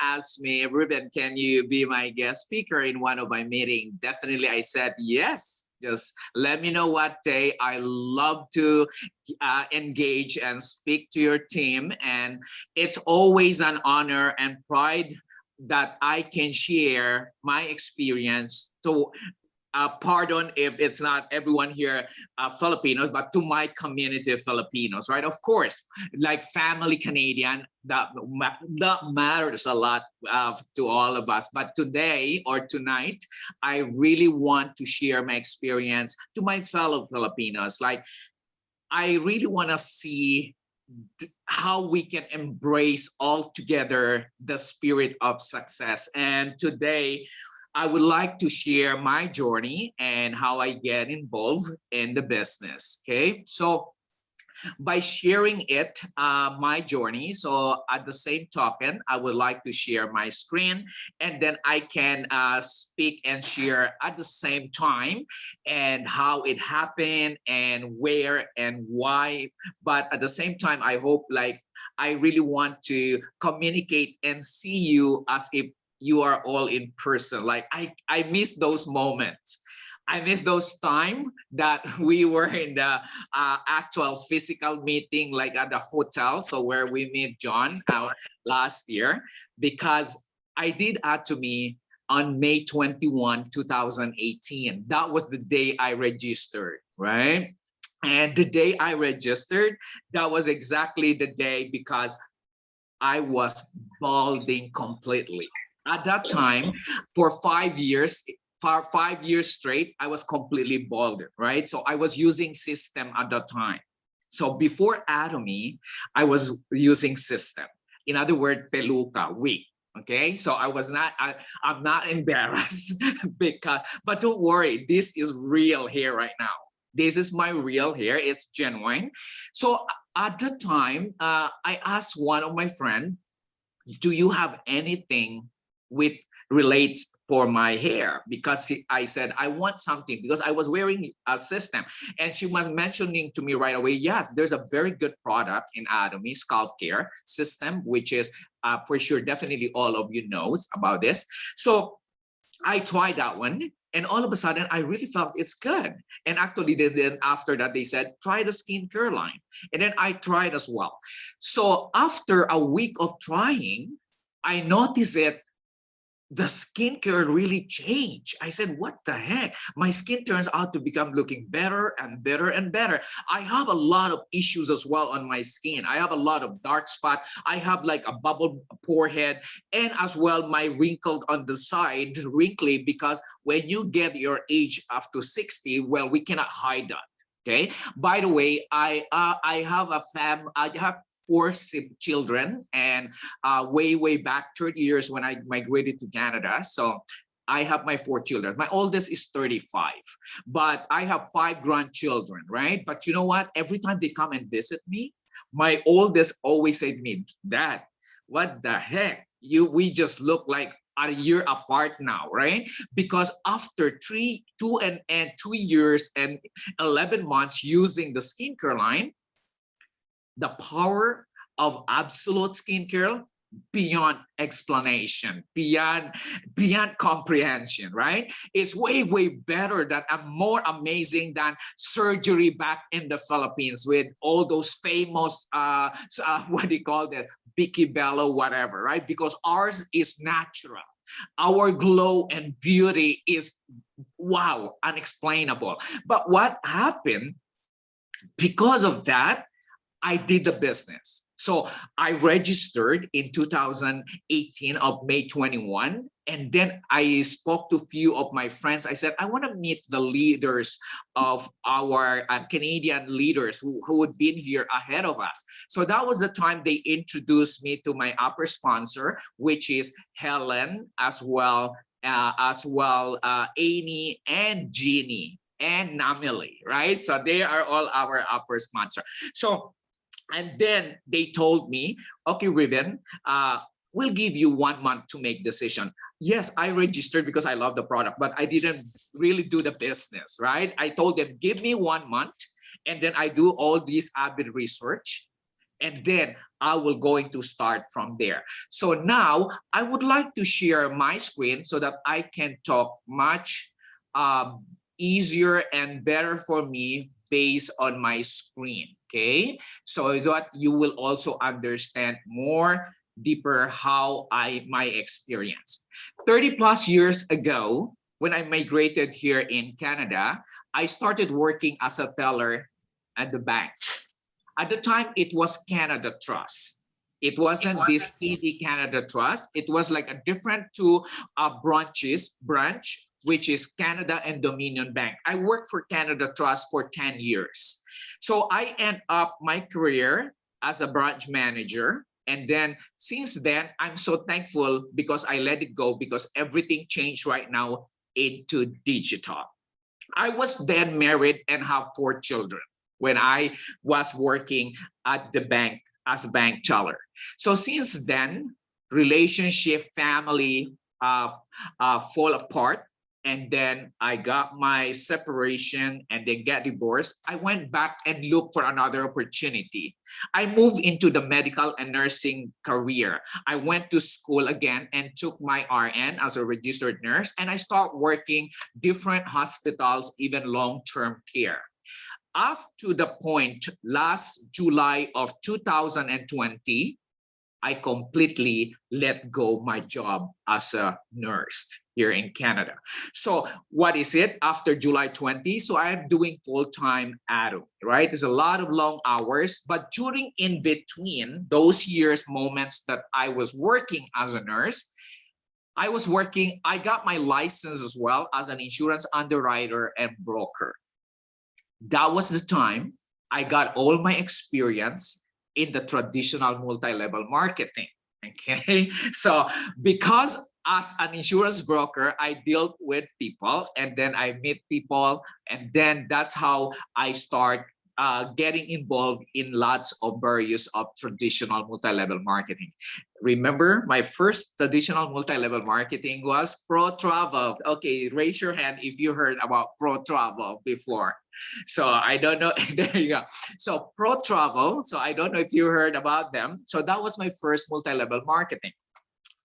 asked me, Ruben, can you be my guest speaker in one of my meetings? Definitely, I said yes. Just let me know what day. I love to engage and speak to your team. And it's always an honor and pride that I can share my experience to pardon if it's not everyone here Filipinos, but to my community of Filipinos, right? Of course, like family Canadian, that matters a lot to all of us. But today or tonight, I really want to share my experience to my fellow Filipinos. Like, I really want to see how we can embrace all together the spirit of success. And today, I would like to share my journey and how I get involved in the business. Okay, so by sharing it, my journey. So at the same token, I would like to share my screen, and then I can speak and share at the same time and how it happened and where and why. But at the same time, I hope like I really want to communicate and see you as if you are all in person. Like I miss those moments. I miss those time that we were in the actual physical meeting, like at the hotel. So where we met John last year, because I did Atomy on May 21, 2018. That was the day I registered, right? And the day I registered, that was exactly the day because I was balding completely. At that time, for 5 years, for 5 years straight, I was completely balded, right? So I was using system at that time. So before Atomy, I was using system. In other words, peluca, wig. Okay, so I'm not embarrassed because, but don't worry, this is real hair right now. This is my real hair, it's genuine. So at the time, I asked one of my friends, do you have anything with relates for my hair? Because I said I want something because I was wearing a system, and she was mentioning to me right away, yes, there's a very good product in Atomy, scalp care system, which is for sure definitely all of you knows about this. So I tried that one, and all of a sudden I really felt it's good. And actually then after that they said try the skincare line, and then I tried as well. So after a week of trying, I noticed it, the skincare really changed. I said, what the heck? My skin turns out to become looking better and better and better. I have a lot of issues as well on my skin. I have a lot of dark spot. I have like a bubble forehead, and as well my wrinkled on the side, wrinkly, because when you get your age up to 60, well, we cannot hide that. Okay. By the way, I have I have four children, and way back 30 years when I migrated to Canada. So I have my four children. My oldest is 35, but I have five grandchildren, right? But you know what? Every time they come and visit me, my oldest always say to me, Dad, what the heck? We just look like a year apart now, right? Because after 2 years and 11 months using the skincare line, the power of absolute skincare beyond explanation, beyond comprehension, right? It's way better than and more amazing than surgery back in the Philippines with all those famous what do you call this, Vicky Bello, whatever, right? Because ours is natural. Our glow and beauty is wow, unexplainable. But what happened because of that, I did the business. So I registered in 2018 of May 21. And then I spoke to a few of my friends. I said, I want to meet the leaders of our Canadian leaders who had been here ahead of us. So that was the time they introduced me to my upper sponsor, which is Helen, as well, Amy and Jeannie and Namili, right? So they are all our upper sponsor. So and then they told me, okay, Ruben, we'll give you 1 month to make decision. Yes, I registered because I love the product, but I didn't really do the business, right? I told them, give me 1 month, and then I do all these avid research. And then I will going to start from there. So now I would like to share my screen so that I can talk much easier and better for me based on my screen. Okay, so that you will also understand more deeper how my experience. 30 plus years ago, when I migrated here in Canada, I started working as a teller at the bank. At the time, it was Canada Trust. It wasn't this TD Canada Trust. It was like a different two branch, which is Canada and Dominion Bank. I worked for Canada Trust for 10 years. So I end up my career as a branch manager. And then since then, I'm so thankful because I let it go because everything changed right now into digital. I was then married and have 4 children when I was working at the bank as a bank teller. So since then, relationship, family fall apart. And then I got my separation and then get divorced. I went back and looked for another opportunity. I moved into the medical and nursing career. I went to school again and took my RN as a registered nurse. And I started working different hospitals, even long-term care. Up to the point last July of 2020, I completely let go my job as a nurse here in Canada. So what is it after July 20? So I'm doing full-time Atomy, right? There's a lot of long hours, but during in between those years, moments that I was working as a nurse, I got my license as well as an insurance underwriter and broker. That was the time I got all my experience in the traditional multi-level marketing. Okay, so because as an insurance broker, I dealt with people and then I meet people, and then that's how I start getting involved in lots of various of traditional multi-level marketing. Remember, my first traditional multi-level marketing was Pro Travel. Okay, raise your hand if you heard about Pro Travel before. So I don't know. There you go. So Pro Travel. So I don't know if you heard about them. So that was my first multi-level marketing.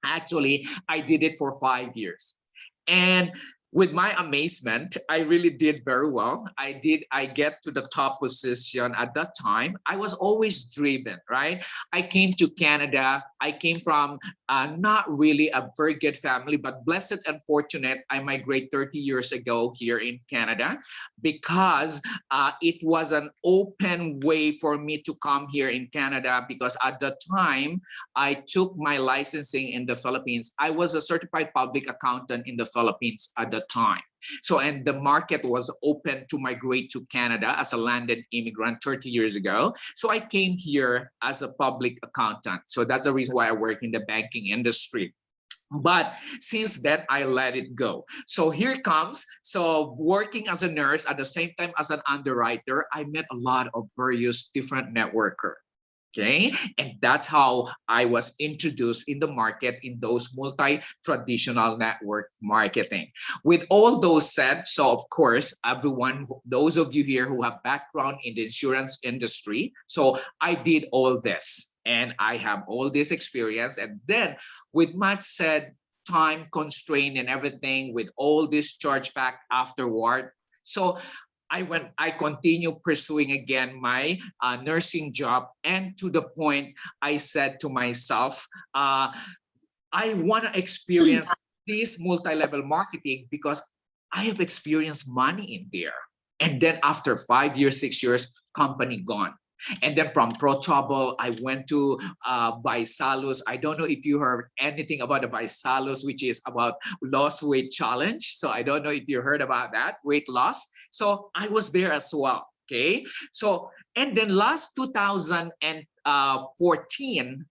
Actually, I did it for 5 years. And with my amazement, I really did very well. I get to the top position at that time. I was always driven, right? I came to Canada. I came from not really a very good family, but blessed and fortunate. I migrated 30 years ago here in Canada because it was an open way for me to come here in Canada because at the time I took my licensing in the Philippines. I was a certified public accountant in the Philippines at the time. So, and the market was open to migrate to Canada as a landed immigrant 30 years ago. So I came here as a public accountant. So that's the reason why I work in the banking industry. But since then, I let it go. So here comes, so working as a nurse at the same time as an underwriter, I met a lot of various different networkers. Okay, and that's how I was introduced in the market in those multi-traditional network marketing. With all those said, so of course, everyone, those of you here who have background in the insurance industry, so I did all this and I have all this experience. And then with much said, time constraint and everything, with all this chargeback afterward, so I continue pursuing again my nursing job, and to the point I said to myself, I want to experience this multi-level marketing because I have experienced money in there. And then after 5 years, 6 years, company gone. And then from Pro Trouble, I went to Visalus. I don't know if you heard anything about the Visalus, which is about lost weight challenge. So I don't know if you heard about that, weight loss. So I was there as well. Okay. So, and then last 2014,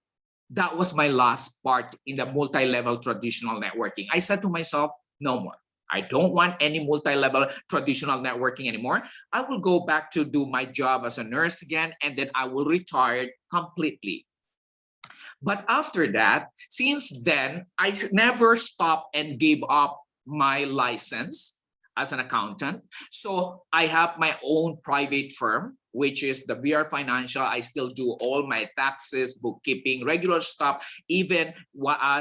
that was my last part in the multi-level traditional networking. I said to myself, no more. I don't want any multi-level traditional networking anymore. I will go back to do my job as a nurse again, and then I will retire completely. But after that, since then, I never stopped and gave up my license. as an accountant. So I have my own private firm, which is the VR Financial. I still do all my taxes, bookkeeping, regular stuff, even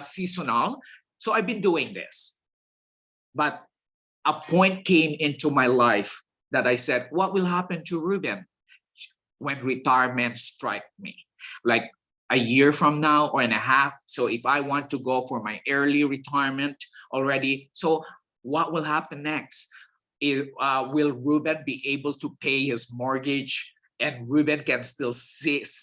seasonal. So I've been doing this. But a point came into my life that I said, what will happen to Ruben when retirement strike me? Like a year from now or and a half. So if I want to go for my early retirement already, so what will happen next? Will Ruben be able to pay his mortgage, and Ruben can still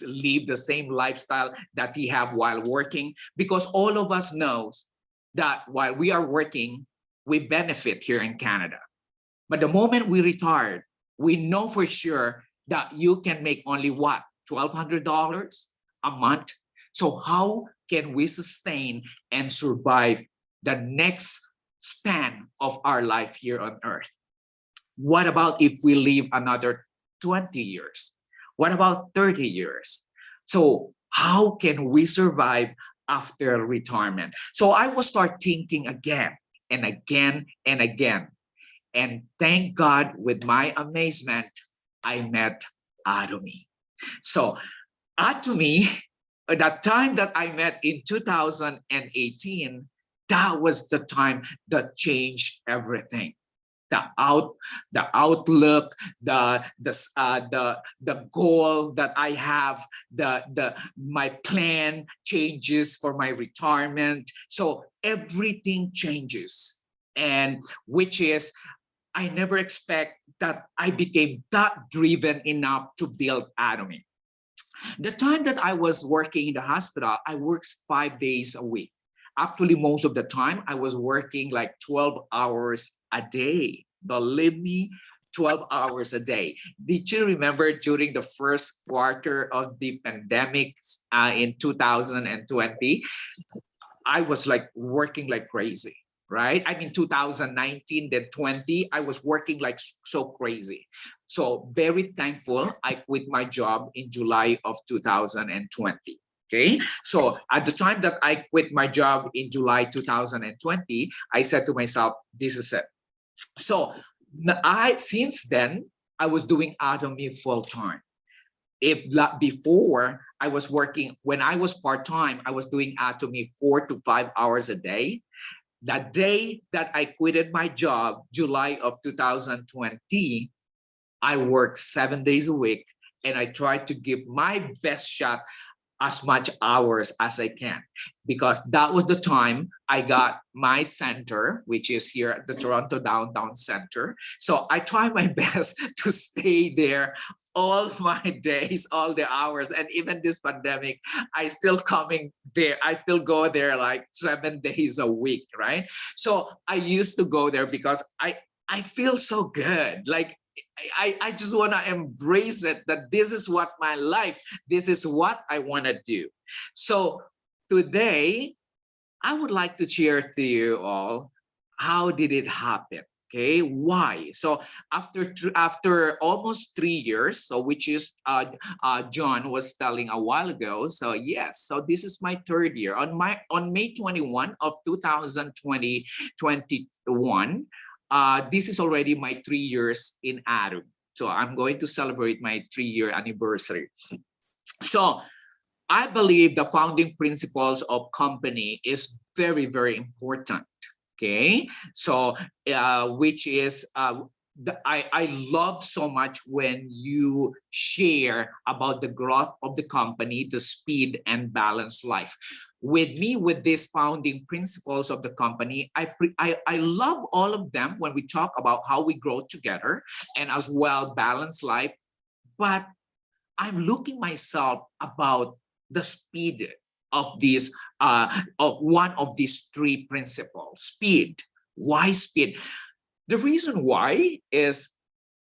live the same lifestyle that he have while working? Because all of us knows that while we are working, we benefit here in Canada. But the moment we retired, we know for sure that you can make only what? $1,200 a month. So how can we sustain and survive the next span of our life here on earth? What about if we live another 20 years? What about 30 years? So how can we survive after retirement? So I will start thinking again and again and again. And thank God, with my amazement, I met Atomy. So Atomy, that time that I met in 2018, that was the time that changed everything. The outlook, the goal that I have, my plan changes for my retirement. So everything changes, and which is, I never expect that I became that driven enough to build Atomy. The time that I was working in the hospital, I worked 5 days a week. Actually, most of the time I was working like 12 hours a day. Believe me, 12 hours a day. Did you remember during the first quarter of the pandemic in 2020? I was like working like crazy, right? I mean, 2019, then 20, I was working like so crazy. So very thankful, I quit my job in July of 2020. Okay, so at the time that I quit my job in July 2020, I said to myself, this is it. So since then, I was doing Atomy full time. If before I was working, when I was part-time, I was doing Atomy 4 to 5 hours a day. The day that I quitted my job, July of 2020, I worked 7 days a week, and I tried to give my best shot as much hours as I can, because that was the time I got my center, which is here at the Toronto Downtown Center. So I try my best to stay there all my days, all the hours, and even this pandemic, I still coming there. I still go there like 7 days a week, right? So I used to go there because I feel so good. Like I just want to embrace it, that this is what my life, this is what I want to do. So today, I would like to share to you all, how did it happen? Okay, why? So after almost 3 years, so which is John was telling a while ago. So yes, so this is my third year. On May 21 of 2020, this is already my 3 years in Atomy. So I'm going to celebrate my 3-year anniversary. So I believe the founding principles of company is very, very important. Okay, so which is I love so much when you share about the growth of the company, the speed and balanced life. With me, with these founding principles of the company, I love all of them when we talk about how we grow together and as well balanced life. But I'm looking myself about the speed of these of one of these three principles. Speed. Why speed? The reason why is,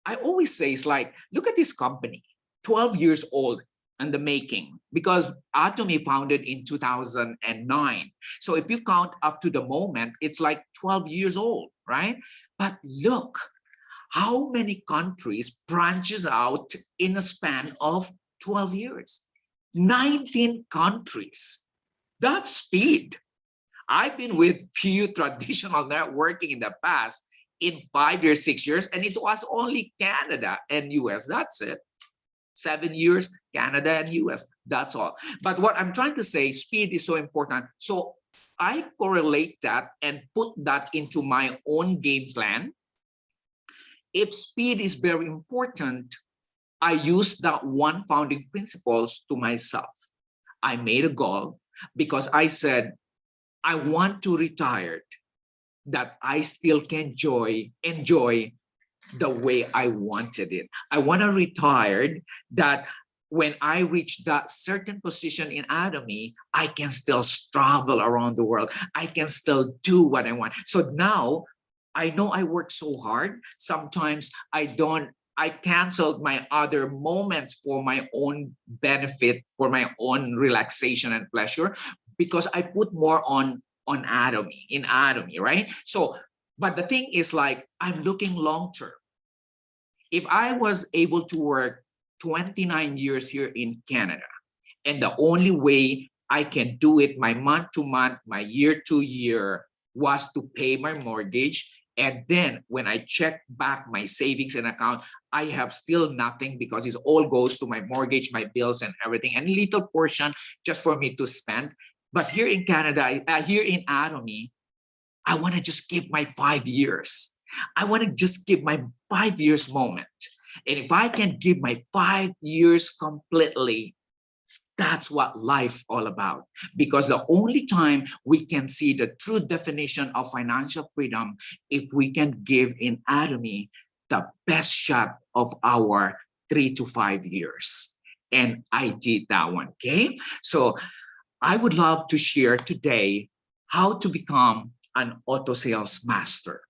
I always say, it's like, look at this company, 12 years old and the making, because Atomy founded in 2009. So if you count up to the moment, it's like 12 years old, right? But look how many countries branches out in a span of 12 years. 19 countries. That's speed. I've been with few traditional networking in the past, in 5 years, 6 years, and it was only Canada and US. That's it. 7 years, Canada and US. That's all. But what I'm trying to say, speed is so important. So I correlate that and put that into my own game plan. If speed is very important, I use that one founding principles to myself. I made a goal because I said, I want to retire that I still can enjoy the way I wanted it. I want to retire that when I reach that certain position in Atomy, I can still travel around the world. I can still do what I want. So now I know I work so hard. Sometimes I canceled my other moments for my own benefit, for my own relaxation and pleasure, because I put more on Atomy, right? So, but the thing is, like, I'm looking long term. If I was able to work 29 years here in Canada, and the only way I can do it, my month to month, my year to year, was to pay my mortgage. And then when I check back my savings and account, I have still nothing because it all goes to my mortgage, my bills and everything, and a little portion just for me to spend. But here in Canada, here in Atomy, I want to just give my 5 years. I want to just give my 5 years moment. And if I can give my 5 years completely, that's what life all about. Because the only time we can see the true definition of financial freedom, if we can give in Atomy the best shot of our 3 to 5 years. And I did that one, okay? So I would love to share today how to become an auto sales master.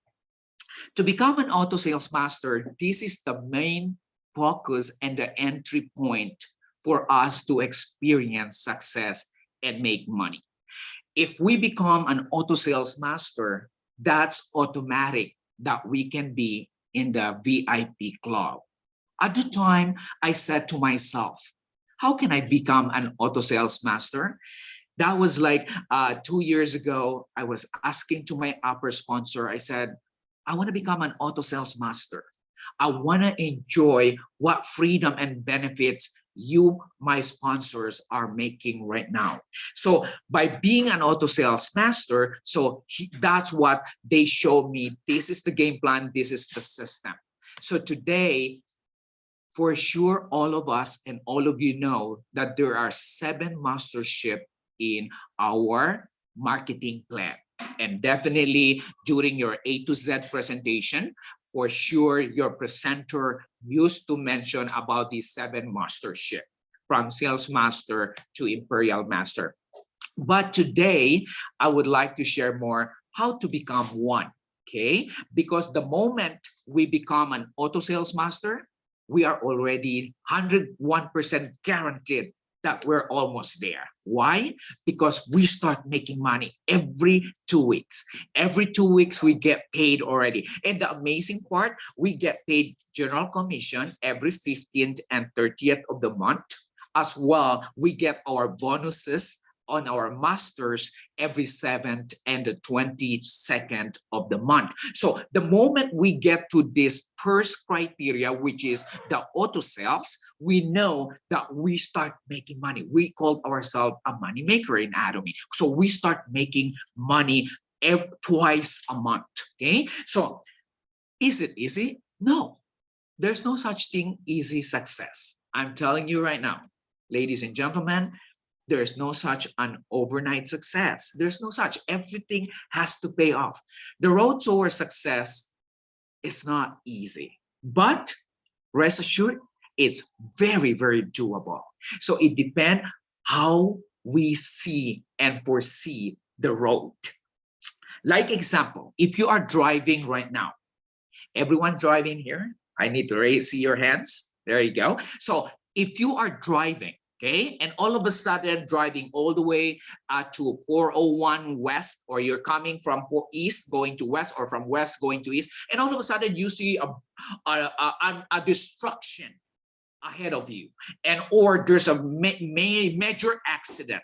To become an auto sales master, this is the main focus and the entry point for us to experience success and make money. If we become an auto sales master, that's automatic that we can be in the VIP club. At the time, I said to myself, how can I become an auto sales master? That was like 2 years ago. I was asking to my upper sponsor, I said, I want to become an auto sales master. I want to enjoy what freedom and benefits you, my sponsors, are making right now. So by being an auto sales master, that's what they showed me. This is the game plan. This is the system. So today, for sure, all of us and all of you know that there are 7 mastership in our marketing plan. And definitely during your A to Z presentation, for sure, your presenter used to mention about these 7 mastership, from sales master to imperial master. But today, I would like to share more how to become one, okay? Because the moment we become an auto sales master, we are already 101% guaranteed that we're almost there. Why? Because we start making money every 2 weeks. Every 2 weeks, we get paid already. And the amazing part, we get paid general commission every 15th and 30th of the month. As well, we get our bonuses on our masters every 7th and the 22nd of the month. So the moment we get to this first criteria, which is the auto sales, we know that we start making money. We call ourselves a money maker in Atomy. So we start making money twice a month, okay? So is it easy? No, there's no such thing easy success. I'm telling you right now, ladies and gentlemen, there's no such an overnight success. There's no such. Everything has to pay off. The road toward success is not easy, but rest assured, it's very, very doable. So it depends how we see and foresee the road. Like example, if you are driving right now, everyone driving here, I need to see your hands. There you go. So if you are driving, okay, and all of a sudden driving all the way to 401 West, or you're coming from East going to West, or from West going to East, and all of a sudden you see a destruction ahead of you, and or there's a major accident,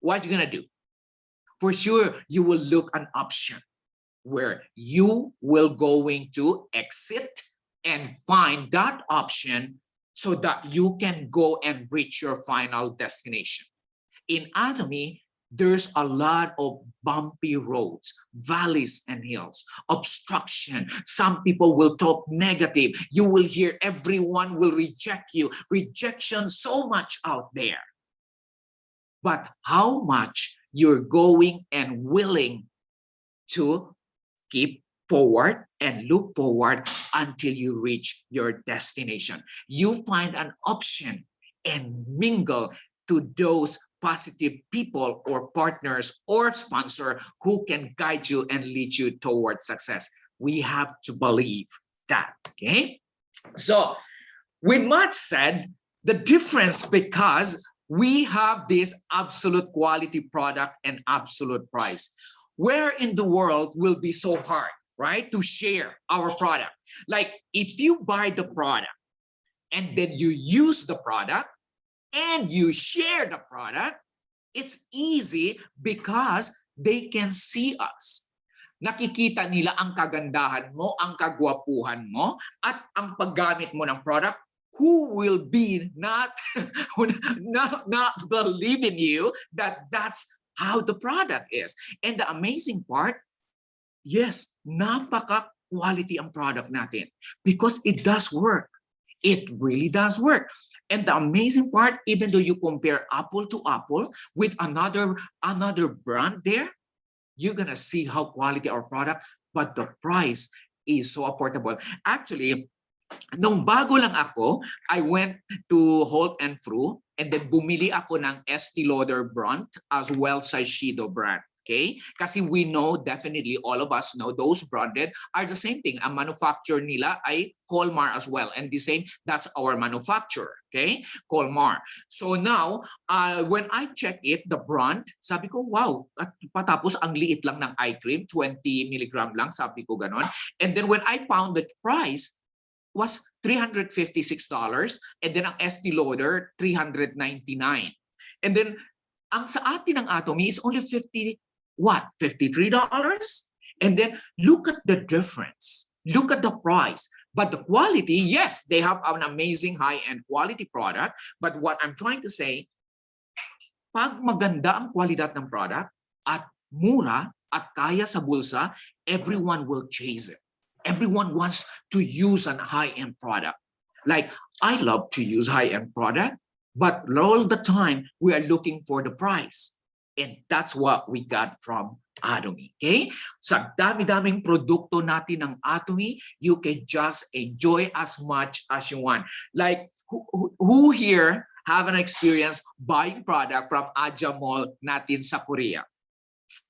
what are you gonna do? For sure, you will look an option. where you will going to exit and find that option so that you can go and reach your final destination. In Atomy, there's a lot of bumpy roads, valleys and hills, obstruction. Some people will talk negative. You will hear everyone will reject you. Rejection so much out there. But how much you're going and willing to keep forward and look forward until you reach your destination. You find an option and mingle to those positive people or partners or sponsor who can guide you and lead you towards success. We have to believe that, okay? So with much said, the difference, because we have this absolute quality product and absolute price. Where in the world will be so hard, right, to share our product? Like if you buy the product and then you use the product and you share the product, it's easy because they can see us. Nakikita nila ang kagandahan mo, ang kagwapuhan mo, at ang paggamit mo ng product. Who will be not believe in you that that's how the product is. And the amazing part, yes, napaka-quality ang product natin because it does work. It really does work. And the amazing part, even though you compare apple to apple with another brand there, you're gonna see how quality our product, but the price is so affordable. Actually, nung bago lang ako, I went to Holt and Fru and then bumili ako ng Estee Lauder brand as well as Shiseido brand. Okay? Kasi we know, definitely all of us know, those branded are the same thing. Ang manufacturer nila ay Colmar as well. And the same, that's our manufacturer. Okay? Colmar. So now, when I check it, the brand, sabi ko, wow, at patapos ang liit lang ng eye cream, 20 milligram lang, sabi ko ganon. And then when I found the price, was $356, and then ang Estee Lauder $399, and then ang sa atin ng Atomy is only $53, and then look at the difference, look at the price, but the quality, yes, they have an amazing high-end quality product, but what I'm trying to say, pag maganda ang kwalidad ng product at mura at kaya sa bulsa, everyone will chase it. Everyone wants to use a high-end product. Like, I love to use high-end product, but all the time we are looking for the price. And that's what we got from Atomy. Okay? Sa dami-daming produkto natin ng Atomy, you can just enjoy as much as you want. Like, who here have an experience buying product from Aja Mall natin sa Korea?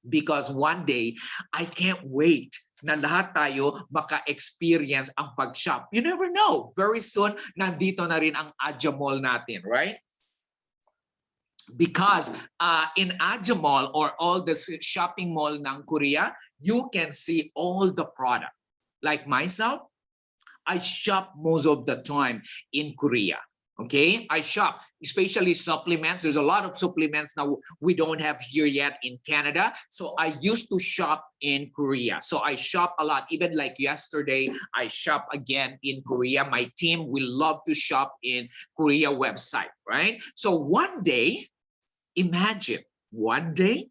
Because one day, I can't wait na lahat tayo maka-experience ang pag-shop. You never know. Very soon, nandito na rin ang Aja Mall natin, right? Because in Aja Mall or all the shopping mall ng Korea, you can see all the product. Like myself, I shop most of the time in Korea. Okay, I shop, especially supplements. There's a lot of supplements now we don't have here yet in Canada. So I used to shop in Korea. So I shop a lot. Even like yesterday, I shop again in Korea. My team will love to shop in Korea website, right? So one day, imagine, one day,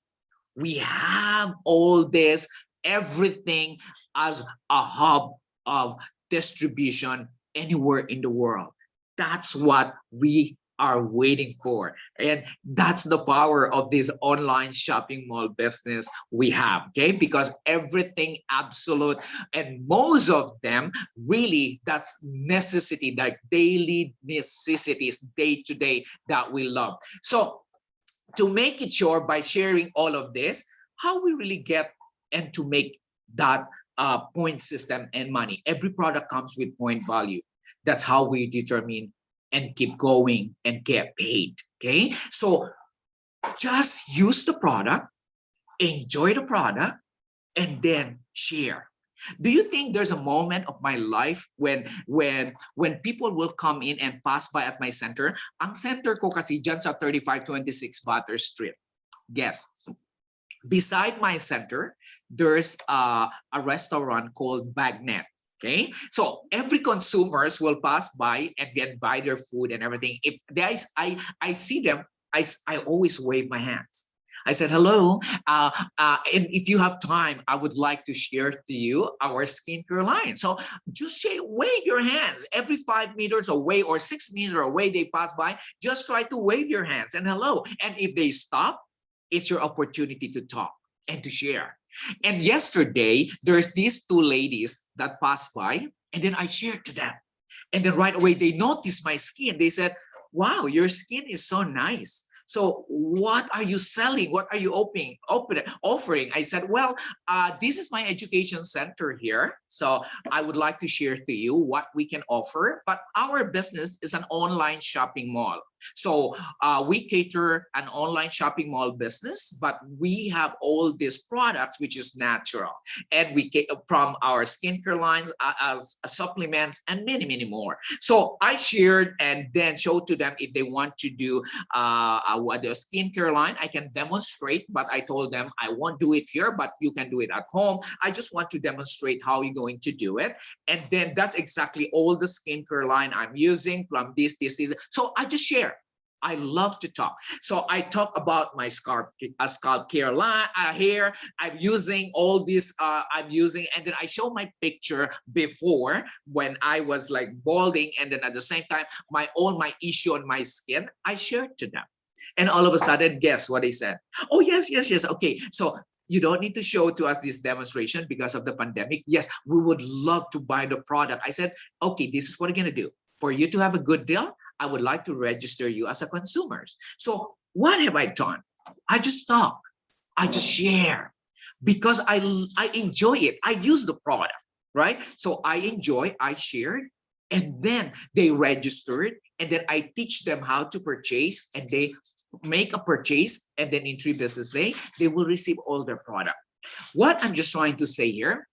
we have all this, everything as a hub of distribution anywhere in the world. That's what we are waiting for. And that's the power of this online shopping mall business we have, okay? Because everything absolute and most of them really, that's necessity, like daily necessities, day to day that we love. So to make it sure by sharing all of this, how we really get and to make that point system and money. Every product comes with point value. That's how we determine and keep going and get paid, okay? So just use the product, enjoy the product, and then share. Do you think there's a moment of my life when people will come in and pass by at my center? Ang center ko kasi dyan sa 3526 Butter Street. Guess. Beside my center, there's a restaurant called Bagnet. Okay, so every consumers will pass by and then buy their food and everything. If I see them, I always wave my hands. I said hello, and if you have time, I would like to share to you our skincare line. So just say, wave your hands every 5 meters away or 6 meters away. They pass by. Just try to wave your hands and hello. And if they stop, it's your opportunity to talk and to share. And yesterday, there's these two ladies that passed by, and then I shared to them. And then right away, they noticed my skin. They said, wow, your skin is so nice. So what are you selling? What are you offering? I said, well, this is my education center here. So I would like to share to you what we can offer. But our business is an online shopping mall. So we cater an online shopping mall business, but we have all these products, which is natural. And we get from our skincare lines as supplements and many, many more. So I shared and then showed to them if they want to do what the skincare line, I can demonstrate, but I told them I won't do it here, but you can do it at home. I just want to demonstrate how you're going to do it. And then that's exactly all the skincare line I'm using from this. So I just share. I love to talk. So I talk about my scalp care line, hair. I'm using all this, and then I show my picture before when I was like balding. And then at the same time, my issue on my skin, I shared to them. And all of a sudden, guess what they said? Oh, yes. Okay. So you don't need to show to us this demonstration because of the pandemic. Yes, we would love to buy the product. I said, okay, this is what we're going to do. For you to have a good deal, I would like to register you as a consumer. So what have I done? I just talk. I just share because I enjoy it. I use the product, right? So I enjoy, I shared, and then they registered, and then I teach them how to purchase, and they make a purchase, and then in 3 business days, they will receive all their product. What I'm just trying to say here,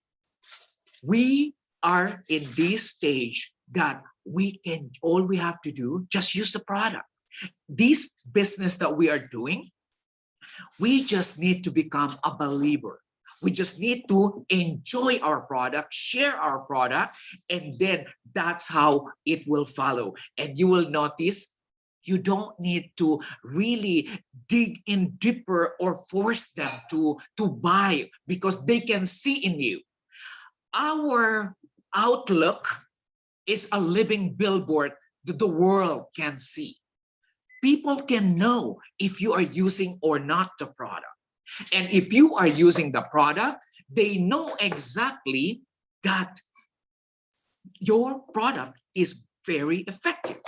we are in this stage that all we have to do, just use the product. This business that we are doing, we just need to become a believer. We just need to enjoy our product, share our product, and then that's how it will follow. And you will notice you don't need to really dig in deeper or force them to buy because they can see in you. Our outlook is a living billboard that the world can see. People can know if you are using or not the product. And if you are using the product, they know exactly that your product is very effective.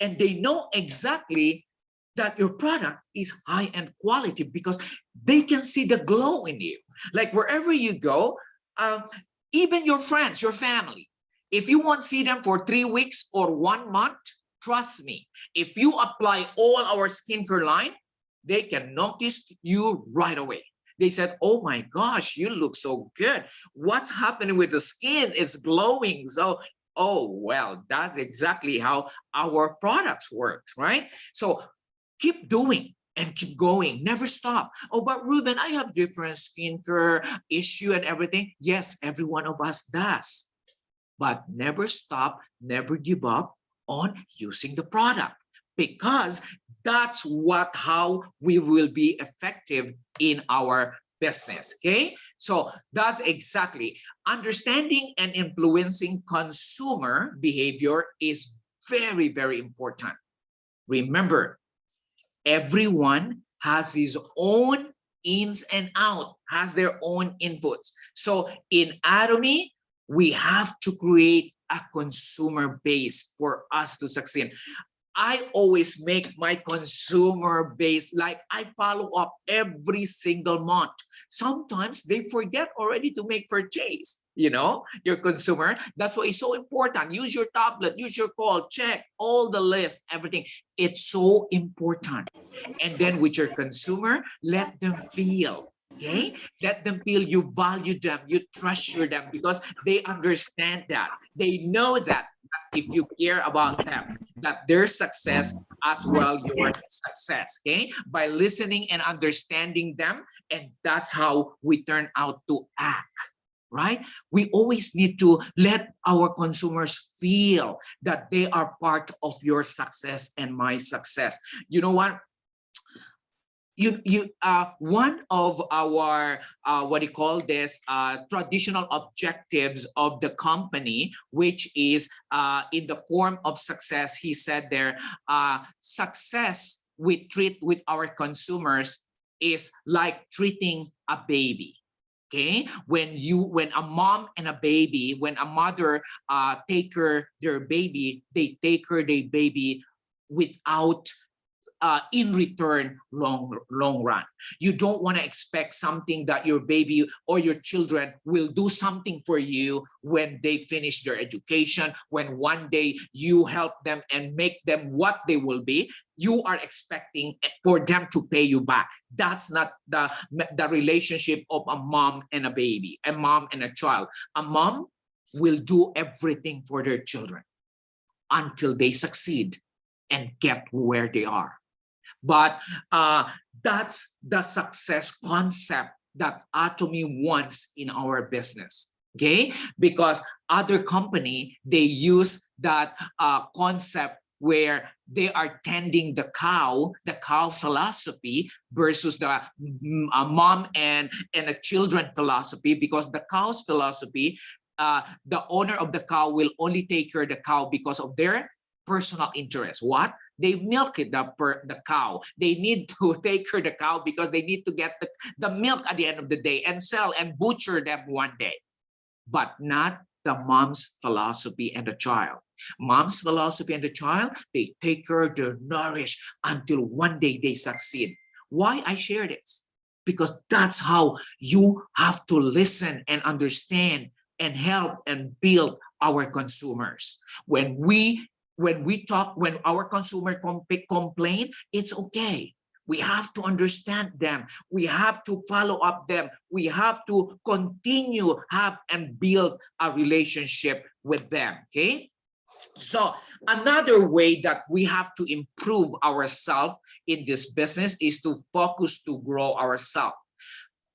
And they know exactly that your product is high-end quality because they can see the glow in you. Like wherever you go, even your friends, your family, if you want to see them for 3 weeks or 1 month, trust me, if you apply all our skincare line, they can notice you right away. They said, oh my gosh, you look so good. What's happening with the skin? It's glowing. So, oh, well, that's exactly how our products works, right? So keep doing and keep going. Never stop. Oh, but Ruben, I have different skincare issue and everything. Yes, every one of us does. But never stop, never give up on using the product because that's how we will be effective in our business. Okay, so that's exactly understanding and influencing consumer behavior is very, very important. Remember, everyone has his own ins and out, has their own inputs. So in Atomy, we have to create a consumer base for us to succeed. I always make my consumer base, like I follow up every single month. Sometimes they forget already to make purchase, your consumer. That's why it's so important. Use your tablet, use your call, check all the list, everything. It's so important. And then with your consumer, let them feel. Okay, let them feel you value them, you treasure them because they understand that. They know that if you care about them, that their success as well your success, okay? By listening and understanding them, and that's how we turn out to act, right? We always need to let our consumers feel that they are part of your success and my success. You know what? One of our what do you call this, traditional objectives of the company, which is in the form of success, he said there, success we treat with our consumers is like treating a baby. Okay, when a mom and a baby, when a mother take her their baby, they take her their baby without in return long run. You don't want to expect something that your baby or your children will do something for you when they finish their education, when one day you help them and make them what they will be. You are expecting for them to pay you back. That's not the relationship of a mom and a baby, a mom and a child. A mom will do everything for their children until they succeed and get where they are. But that's the success concept that Atomy wants in our business, okay? Because other company, they use that concept where they are tending the cow philosophy versus the mom and a children philosophy, because the cow's philosophy, the owner of the cow will only take care of the cow because of their personal interest. What? They milk it, the cow. They need to take care of the cow because they need to get the milk at the end of the day and sell and butcher them one day. But not the mom's philosophy and the child. Mom's philosophy and the child, they take care, they nourish until one day they succeed. Why I share this? Because that's how you have to listen and understand and help and build our consumers. When our consumer complain, it's okay. We have to understand them. We have to follow up them. We have to continue have and build a relationship with them, okay? So another way that we have to improve ourselves in this business is to focus to grow ourselves.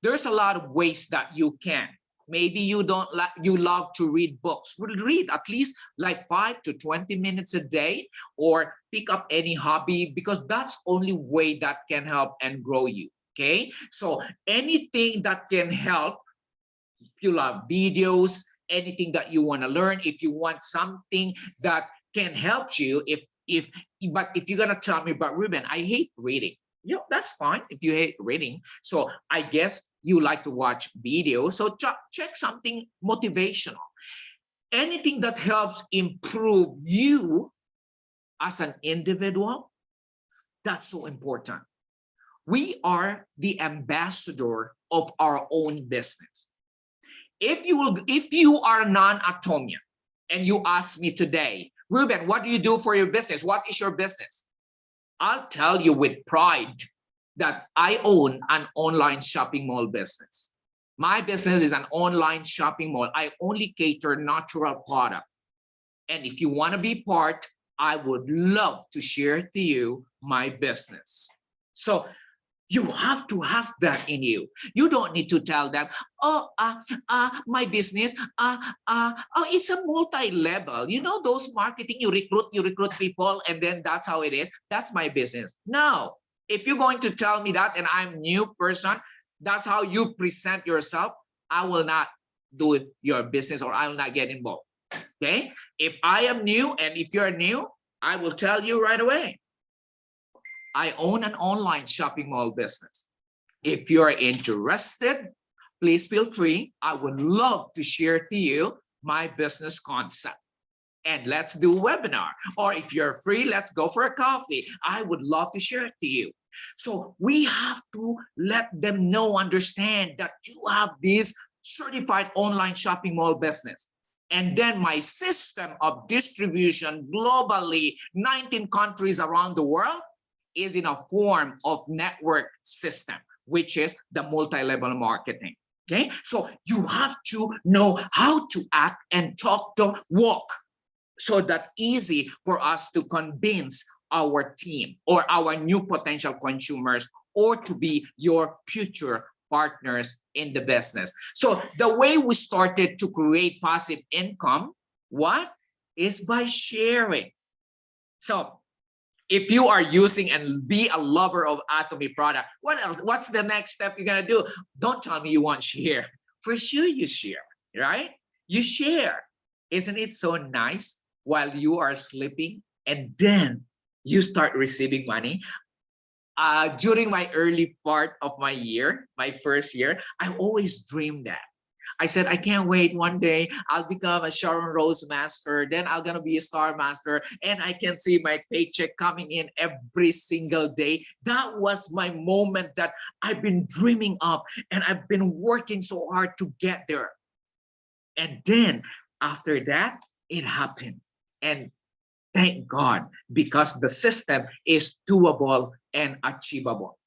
There's a lot of ways that you can. Maybe you don't like, you love to read books. We'll read at least like 5 to 20 minutes a day, or pick up any hobby, because that's only way that can help and grow you. Okay, so anything that can help. If you love videos, anything that you want to learn, if you want something that can help you, but if you're gonna tell me about Ruben, I hate reading. You know, that's fine if you hate reading. So I guess you like to watch videos. So check something motivational. Anything that helps improve you as an individual, that's so important. We are the ambassador of our own business. If you are non-Atomian and you ask me today, Ruben, what do you do for your business? What is your business? I'll tell you with pride that I own an online shopping mall business. My business is an online shopping mall. I only cater natural product. And if you want to be part, I would love to share to you my business. So you have to have that in you. You don't need to tell them, oh, my business, it's a multi-level. You know, those marketing, you recruit people, and then that's how it is. That's my business. No, if you're going to tell me that, and I'm a new person, that's how you present yourself, I will not do it, your business, or I will not get involved. Okay? If I am new, and if you're new, I will tell you right away. I own an online shopping mall business. If you're interested, please feel free. I would love to share to you my business concept. And let's do a webinar. Or if you're free, let's go for a coffee. I would love to share it to you. So we have to let them know, understand that you have this certified online shopping mall business. And then my system of distribution globally, 19 countries around the world, is in a form of network system, which is the multi-level marketing. Okay, so you have to know how to act and talk the walk. so that easy for us to convince our team or our new potential consumers or to be your future partners in the business. So the way we started to create passive income, what is by sharing. So if you are using and be a lover of Atomy product, what else? What's the next step you're gonna do? Don't tell me you want share. For sure you share, right? You share. Isn't it so nice while you are sleeping and then you start receiving money? During my early part of my year, my first year, I always dreamed that. I said, I can't wait. One day I'll become a Sharon Rose master. Then I'm going to be a star master. And I can see my paycheck coming in every single day. That was my moment that I've been dreaming of. And I've been working so hard to get there. And then after that, it happened. And thank God, because the system is doable and achievable.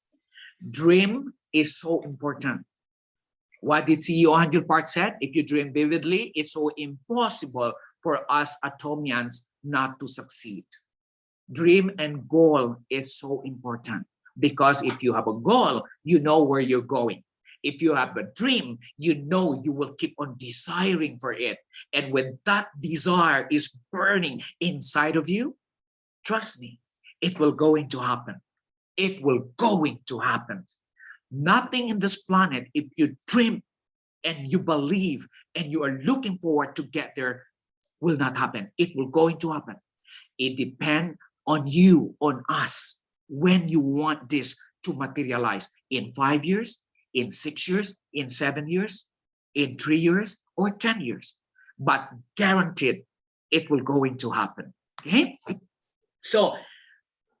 Dream is so important. What did CEO Angel Park said? If you dream vividly, it's so impossible for us Atomians not to succeed. Dream and goal is so important because if you have a goal, you know where you're going. If you have a dream, you know you will keep on desiring for it. And when that desire is burning inside of you, trust me, it will going to happen. It will going to happen. Nothing in this planet, if you dream and you believe and you are looking forward to get there, will not happen. It will going to happen. It depends on you, on us, when you want this to materialize in 5 years, in 6 years, in 7 years, in 3 years, or 10 years. But guaranteed, it will going to happen. Okay? So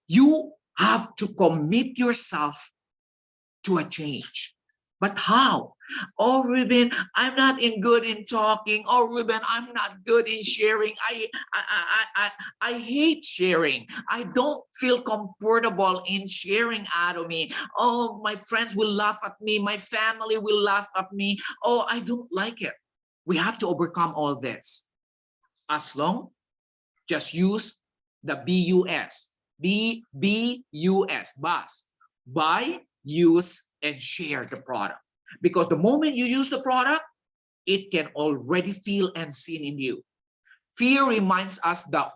you have to commit yourself to a change. But how? Oh, Ruben, I'm not good in talking. Oh, Ruben, I'm not good in sharing. I hate sharing. I don't feel comfortable in sharing Atomy. Oh, my friends will laugh at me. My family will laugh at me. Oh, I don't like it. We have to overcome all this. As long, just use the BUS. BUS, bus. Buy, use, and share the product. Because the moment you use the product, it can already feel and seen in you. Fear reminds us that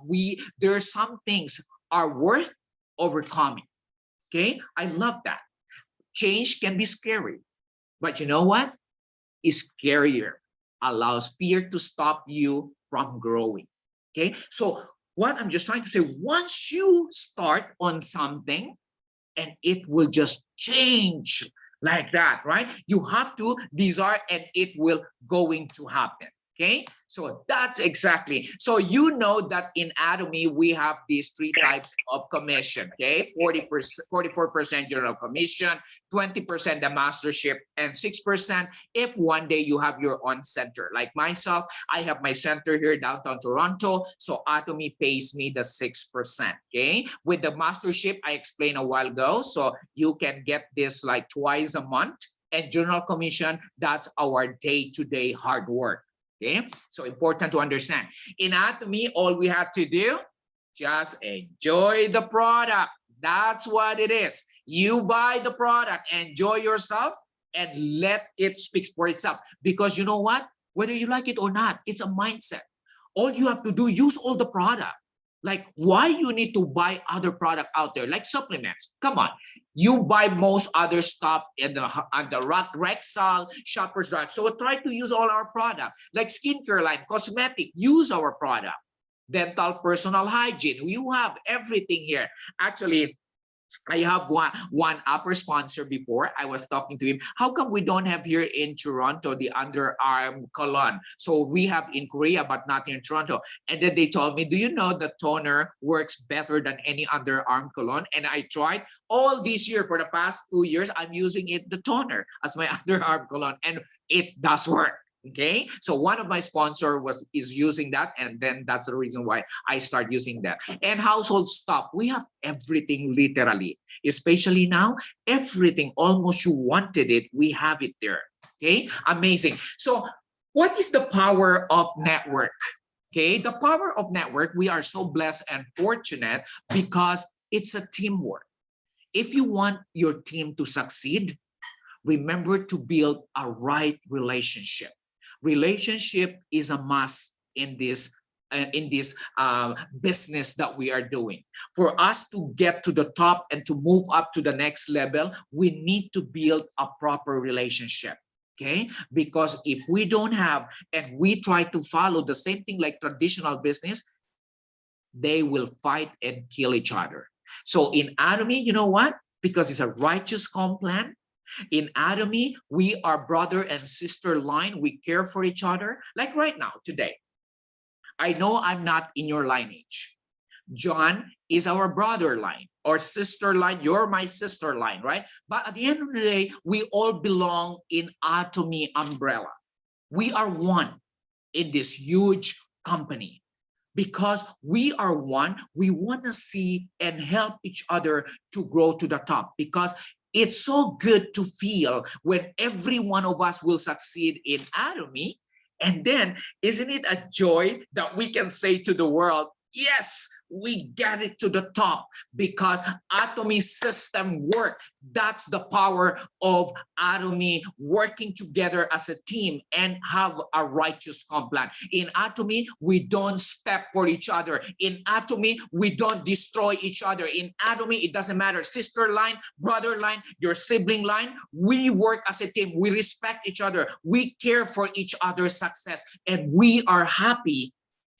there are some things are worth overcoming. Okay, I love that. Change can be scary, but you know what? Is scarier. Allows fear to stop you from growing. Okay, so what I'm just trying to say, once you start on something, and it will just change like that, right? You have to desire and it will going to happen. Okay, so that's exactly. So you know that in Atomy we have these three types of commission. Okay, 40%, 44% general commission, 20% the mastership, and 6% if one day you have your own center. Like myself, I have my center here downtown Toronto, so Atomy pays me the 6%. Okay, with the mastership I explained a while ago, so you can get this like twice a month, and general commission, that's our day-to-day hard work. Okay, so important to understand. In Atomy, all we have to do, just enjoy the product. That's what it is. You buy the product, enjoy yourself, and let it speak for itself. Because you know what? Whether you like it or not, it's a mindset. All you have to do, use all the product. Like, why you need to buy other product out there, like supplements? Come on, you buy most other stuff in the Rexall, Shoppers Drug. So try to use all our product, like skincare line, cosmetic. Use our product. Dental, personal hygiene. You have everything here. Actually, I have one upper sponsor before. I was talking to him. How come we don't have here in Toronto the underarm cologne? So we have in Korea, but not in Toronto. And then they told me, do you know the toner works better than any underarm cologne? And I tried all this year for the past 2 years. I'm using it, the toner, as my underarm cologne, and it does work. Okay, so one of my sponsor is using that, and then that's the reason why I start using that. And household stuff, we have everything literally, especially now, everything almost you wanted it, we have it there. Okay, amazing. So what is the power of network? Okay, the power of network, we are so blessed and fortunate because it's a teamwork. If you want your team to succeed, remember to build a right relationship. Relationship is a must in this business that we are doing. For us to get to the top and to move up to the next level, we need to build a proper relationship. Okay, because if we don't have and we try to follow the same thing like traditional business, they will fight and kill each other. So in Atomy, you know what? Because it's a righteous plan. In Atomy, we are brother and sister line. We care for each other. Like right now, today, I know I'm not in your lineage. John is our brother line or sister line. You're my sister line, right? But at the end of the day, we all belong in Atomy umbrella. We are one in this huge company. Because we are one, we want to see and help each other to grow to the top. Because it's so good to feel when every one of us will succeed in Atomy. And then, isn't it a joy that we can say to the world, yes, we get it to the top because Atomy system work. That's the power of Atomy working together as a team and have a righteous plan. In Atomy, we don't step for each other. In Atomy, we don't destroy each other. In Atomy, it doesn't matter, sister line, brother line, your sibling line, we work as a team. We respect each other. We care for each other's success. And we are happy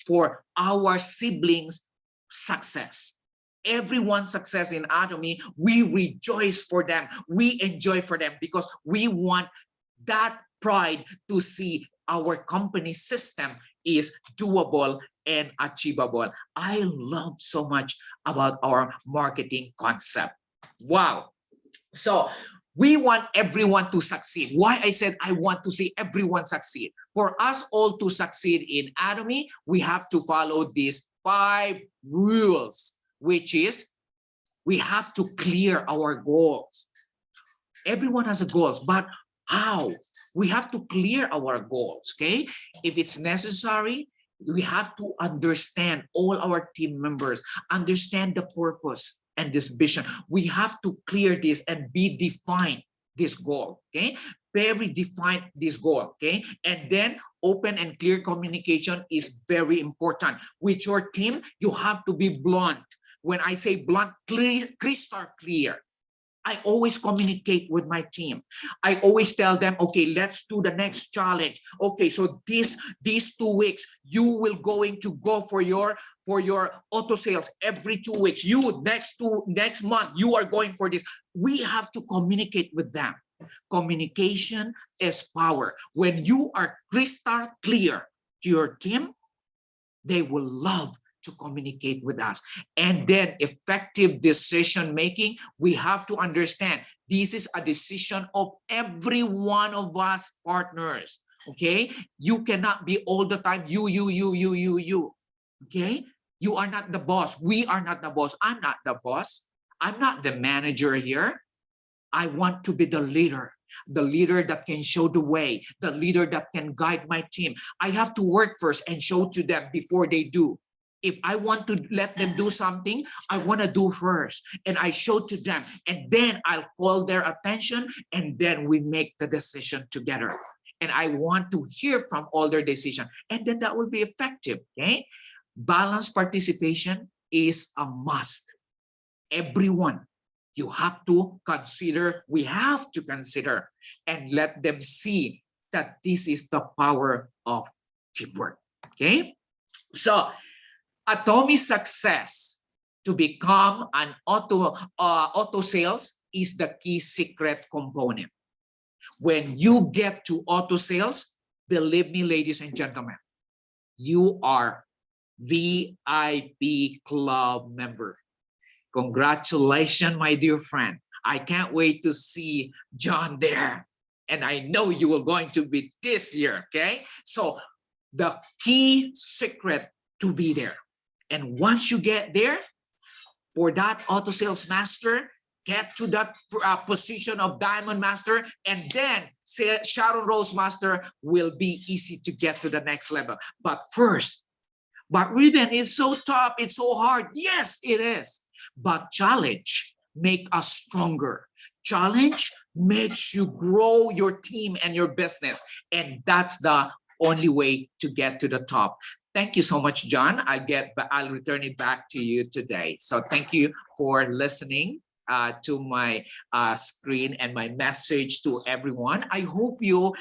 for our siblings' success. Everyone's success in Atomy, we rejoice for them. We enjoy for them because we want that pride to see our company system is doable and achievable. I love so much about our marketing concept. Wow. So we want everyone to succeed. Why I said I want to see everyone succeed. For us all to succeed in Atomy, we have to follow these 5 rules, which is we have to clear our goals. Everyone has a goals, but how? We have to clear our goals, okay? If it's necessary, we have to understand all our team members, understand the purpose and this vision. We have to clear this and be defined this goal, okay? Very define this goal, okay? And then open and clear communication is very important. With your team, you have to be blunt. When I say blunt, crystal clear. I always communicate with my team. I always tell them, okay, let's do the next challenge. Okay, so these 2 weeks, you will going to go for your auto sales every 2 weeks. You next month, you are going for this. We have to communicate with them. Communication is power. When you are crystal clear to your team, they will love to communicate with us. And then effective decision making, we have to understand this is a decision of every one of us partners. Okay, you cannot be all the time you. Okay, you are not the boss. We are not the boss. I'm not the boss. I'm not the manager here. I want to be the leader that can show the way, the leader that can guide my team. I have to work first and show to them before they do. If I want to let them do something, I want to do first. And I show to them. And then I'll call their attention. And then we make the decision together. And I want to hear from all their decision. And then that will be effective. Okay? Balanced participation is a must. Everyone, you have to consider, we have to consider, and let them see that this is the power of teamwork. Okay? So, Atomy's success to become an auto sales is the key secret component. When you get to auto sales, believe me, ladies and gentlemen, you are VIP club member. Congratulations, my dear friend. I can't wait to see John there. And I know you are going to be this year, okay? So the key secret to be there. And once you get there, for that auto sales master, get to that position of diamond master, and then Sharon Rose master will be easy to get to the next level. But first, But Ruben, it's so tough, it's so hard. Yes, it is. But challenge make us stronger. Challenge makes you grow your team and your business. And that's the only way to get to the top. Thank you so much, John. I'll return it back to you today. So thank you for listening to my screen and my message to everyone. I hope you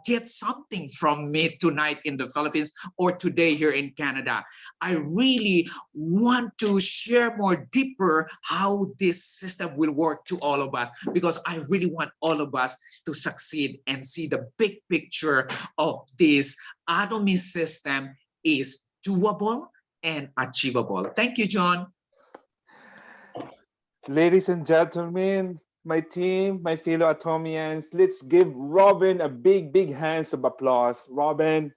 get something from me tonight in the Philippines or today here in Canada. I really want to share more deeper how this system will work to all of us, because I really want all of us to succeed and see the big picture of this Atomy system is doable and achievable. Thank you, John. Ladies and gentlemen, my team, my fellow Atomians, let's give Robin a big, big hands of applause. Robin,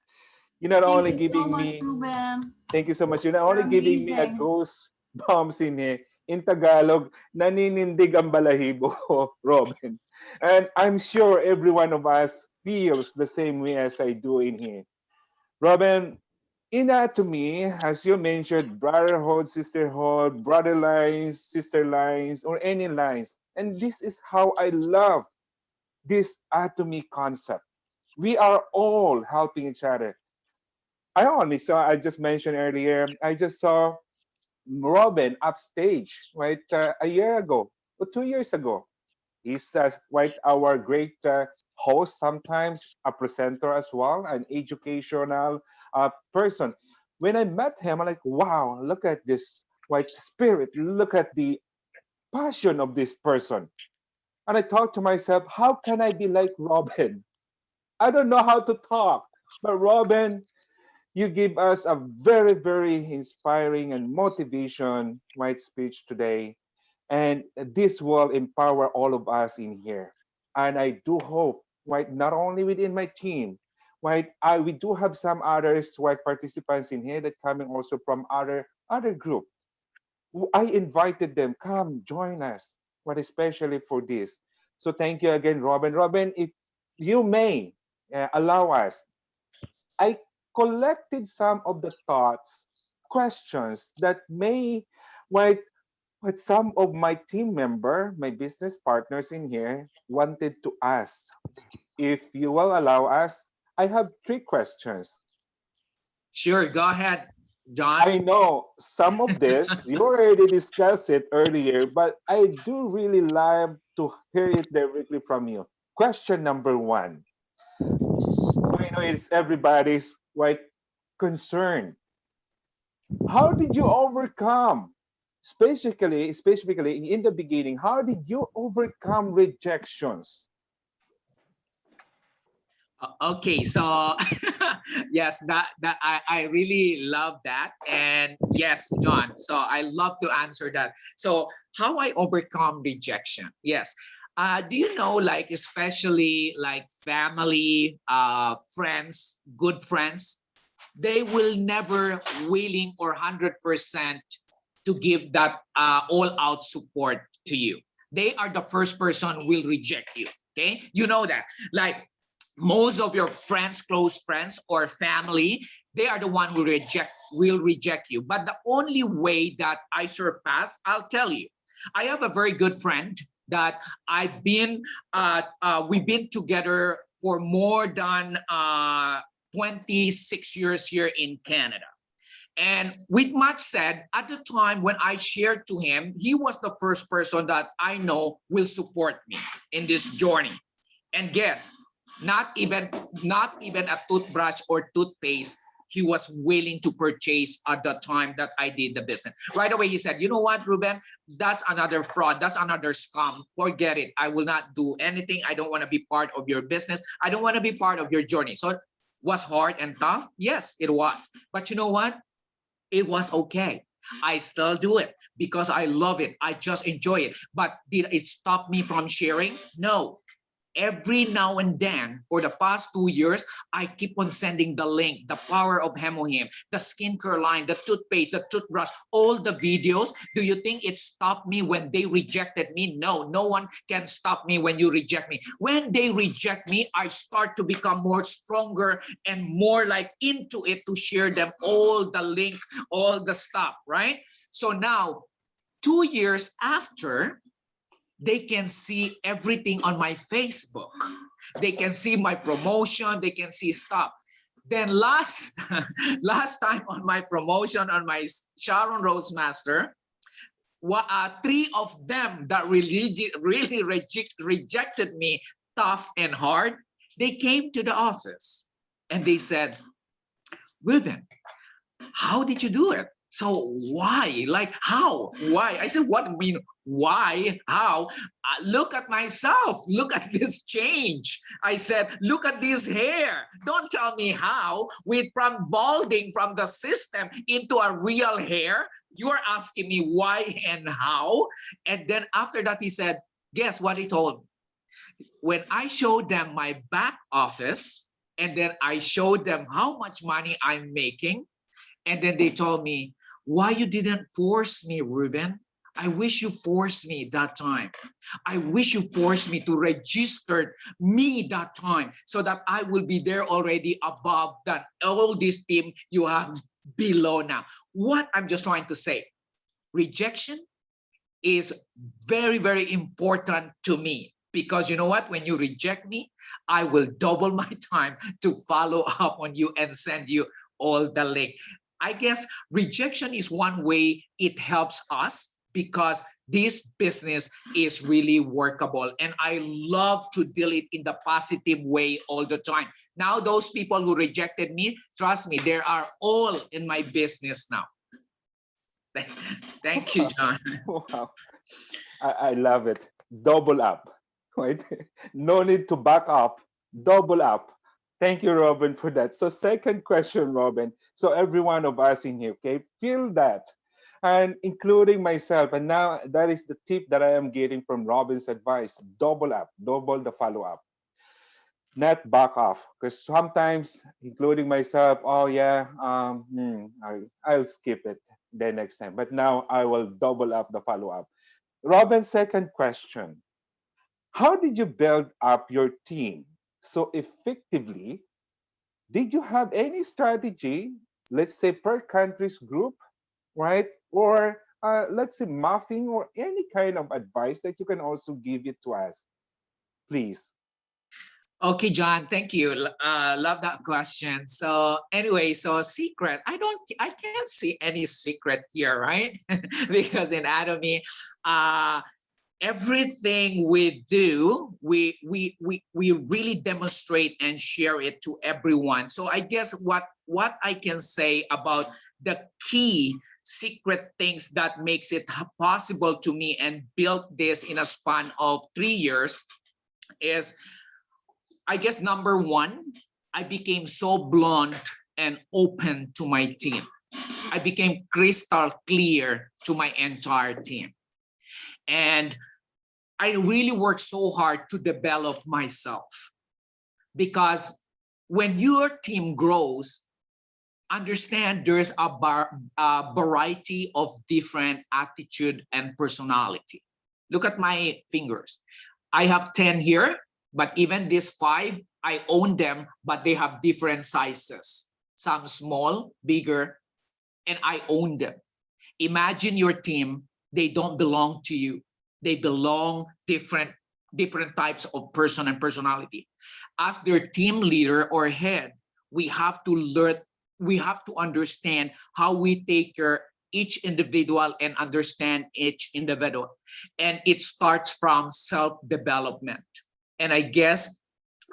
you're not Thank only you so giving much, me, Ruben. thank you so much, you're not You're only giving me a amazing. ghost bombs in here. In Tagalog, naninindig ang balahibo, Robin. And I'm sure every one of us feels the same way as I do in here. Robin, in that to me, as you mentioned, brotherhood, sisterhood, brother lines, sister lines, or any lines. And this is how I love this atomy concept. We are all helping each other. I just mentioned earlier, I just saw Robin upstage, right, a year ago or 2 years ago. He's quite our great host, sometimes a presenter as well, an educational person. When I met him, I'm like, wow, look at this white spirit. Look at the passion of this person. And I thought to myself, how can I be like Robin? I don't know how to talk. But Robin, you give us a very, very inspiring and motivation white speech today. And this will empower all of us in here. And I do hope, right, not only within my team, right, we do have some others, white participants in here that coming also from other group. I invited them, come join us, but especially for this. So thank you again, Robin. Robin, if you may allow us, I collected some of the thoughts, questions that may, might but some of my team member, my business partners in here, wanted to ask. If you will allow us, I have three questions. Sure, go ahead, John. I know some of this you already discussed it earlier, but I do really love to hear it directly from you. Question number one. I know it's everybody's right concern. How did you overcome, specifically in the beginning, how did you overcome rejections? Okay, so yes, that I really love that. And yes, John, so I love to answer that. So how I overcome rejection? Yes. Do you know, like, especially like family, friends, good friends, they will never willing or 100% to give that all out support to you. They are the first person will reject you. Okay, you know that. Like, most of your friends, close friends or family, they are the one who will reject you. But the only way that I surpass, I'll tell you, I have a very good friend that we've been together for more than 26 years here in Canada. And with much said, at the time when I shared to him, he was the first person that I know will support me in this journey. And guess, not even not even a toothbrush or toothpaste he was willing to purchase at the time that I did the business. Right away he said, "You know what, Ruben? That's another fraud. That's another scam. Forget it. I will not do anything. I don't want to be part of your business. I don't want to be part of your journey." So was hard and tough? Yes, it was. But you know what? It was okay. I still do it because I love it. I just enjoy it. But did it stop me from sharing? No. every now and then for the past 2 years, I keep on sending the link, the power of Hemohim, the skincare line, the toothpaste, the toothbrush, all the videos. Do you think it stopped me when they rejected me? No, no one can stop me when you reject me. When they reject me, I start to become more stronger and more like into it to share them all the link, all the stuff, right? So now, 2 years after, they can see everything on my Facebook. They can see my promotion. They can see stuff. Then last time on my promotion on my Sharon Rose Master, three of them that really rejected me tough and hard, they came to the office and they said, Ruben, how did you do it? So why? Like how? Why? I said, what do you mean? Why? How? Look at myself. Look at this change. I said, look at this hair. Don't tell me how. From balding from the system into a real hair, you are asking me why and how. And then after that, he said, guess what he told me? When I showed them my back office, and then I showed them how much money I'm making, and then they told me, why you didn't force me, Ruben? I wish you forced me that time. I wish you forced me to register me that time so that I will be there already above that all this team you have below now. What I'm just trying to say, rejection is very, very important to me. Because you know what? When you reject me, I will double my time to follow up on you and send you all the link. I guess rejection is one way it helps us because this business is really workable. And I love to deal it in the positive way all the time. Now, those people who rejected me, trust me, they are all in my business now. Thank you, John. Wow. I love it. Double up. Right? No need to back up. Double up. Thank you, Robin, for that. So second question, Robin. So every one of us in here, okay, feel that. And including myself. And now that is the tip that I am getting from Robin's advice. Double up, double the follow-up. Not back off. Because sometimes, including myself, oh yeah, I'll skip it the next time. But now I will double up the follow-up. Robin's second question. How did you build up your team so effectively? Did you have any strategy, let's say per country's group, right? Or let's say mapping or any kind of advice that you can also give it to us, please. Okay, John, thank you. Love that question. So anyway, so secret, I can't see any secret here, right? Because in Atomy, everything we do, we really demonstrate and share it to everyone. So I guess what I can say about the key secret things that makes it possible to me and built this in a span of 3 years is, I guess, number one, I became so blunt and open to my team. I became crystal clear to my entire team. And I really worked so hard to develop myself, because when your team grows, understand there's a variety of different attitude and personality. Look at my fingers. I have 10 here, but even these 5, I own them, but they have different sizes. Some small, bigger, and I own them. Imagine your team, they don't belong to you. They belong different types of person and personality. As their team leader or head, we have to learn, we have to understand how we take care each individual and understand each individual. And it starts from self-development. And I guess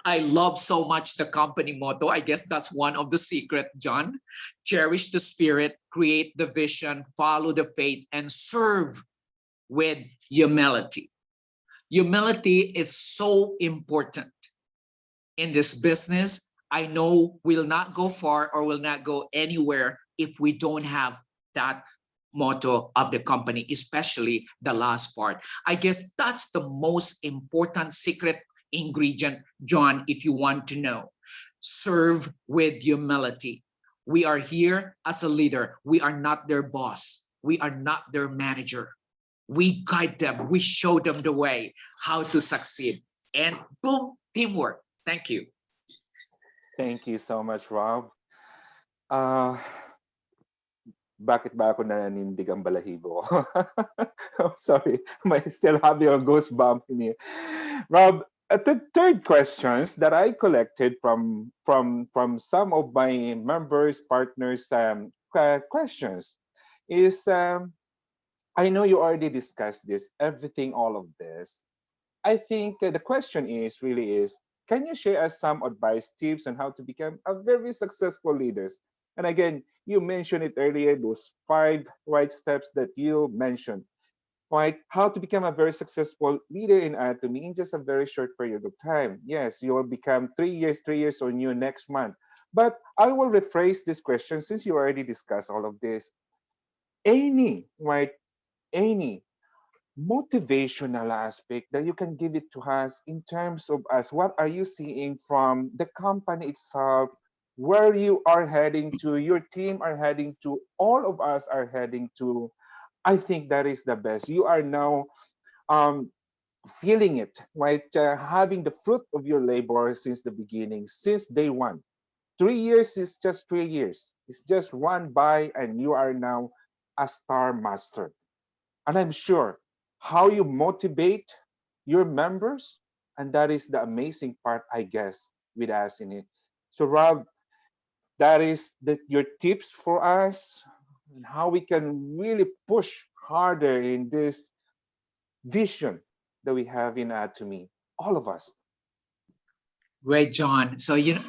I love so much the company motto. I guess that's one of the secret, John. Cherish the spirit, create the vision, follow the faith, and serve with humility. Humility is so important in this business. I know we'll not go far or will not go anywhere if we don't have that motto of the company, especially the last part. I guess that's the most important secret ingredient, John, if you want to know. Serve with humility. We are here as a leader. We are not their boss. We are not their manager. We guide them. We show them the way how to succeed. And boom, teamwork. Thank you. Thank you so much, Rob. Uh, bakit ba ako nananindig ang balahibo ko? Sorry, may still having a goosebump in here. Rob, the third questions that I collected from some of my members, partners, questions is I know you already discussed this, everything, all of this. I think the question is really is, can you share us some advice, tips on how to become a very successful leaders? And again, you mentioned it earlier, those 5 right steps that you mentioned, right? How to become a very successful leader in Atomy in just a very short period of time. Yes, you will become 3 years on you next month. But I will rephrase this question since you already discussed all of this. Any, right? Any motivational aspect that you can give it to us in terms of us, what are you seeing from the company itself, where you are heading to, your team are heading to, all of us are heading to? I think that is the best. You are now um, feeling it, right? Having the fruit of your labor since the beginning, since day one. 3 years is just 3 years, it's just one by and you are now a star master. And I'm sure how you motivate your members, and that is the amazing part, I guess, with us in it. So, Rob, that is your tips for us and how we can really push harder in this vision that we have in Atomy, all of us. Great, John. So you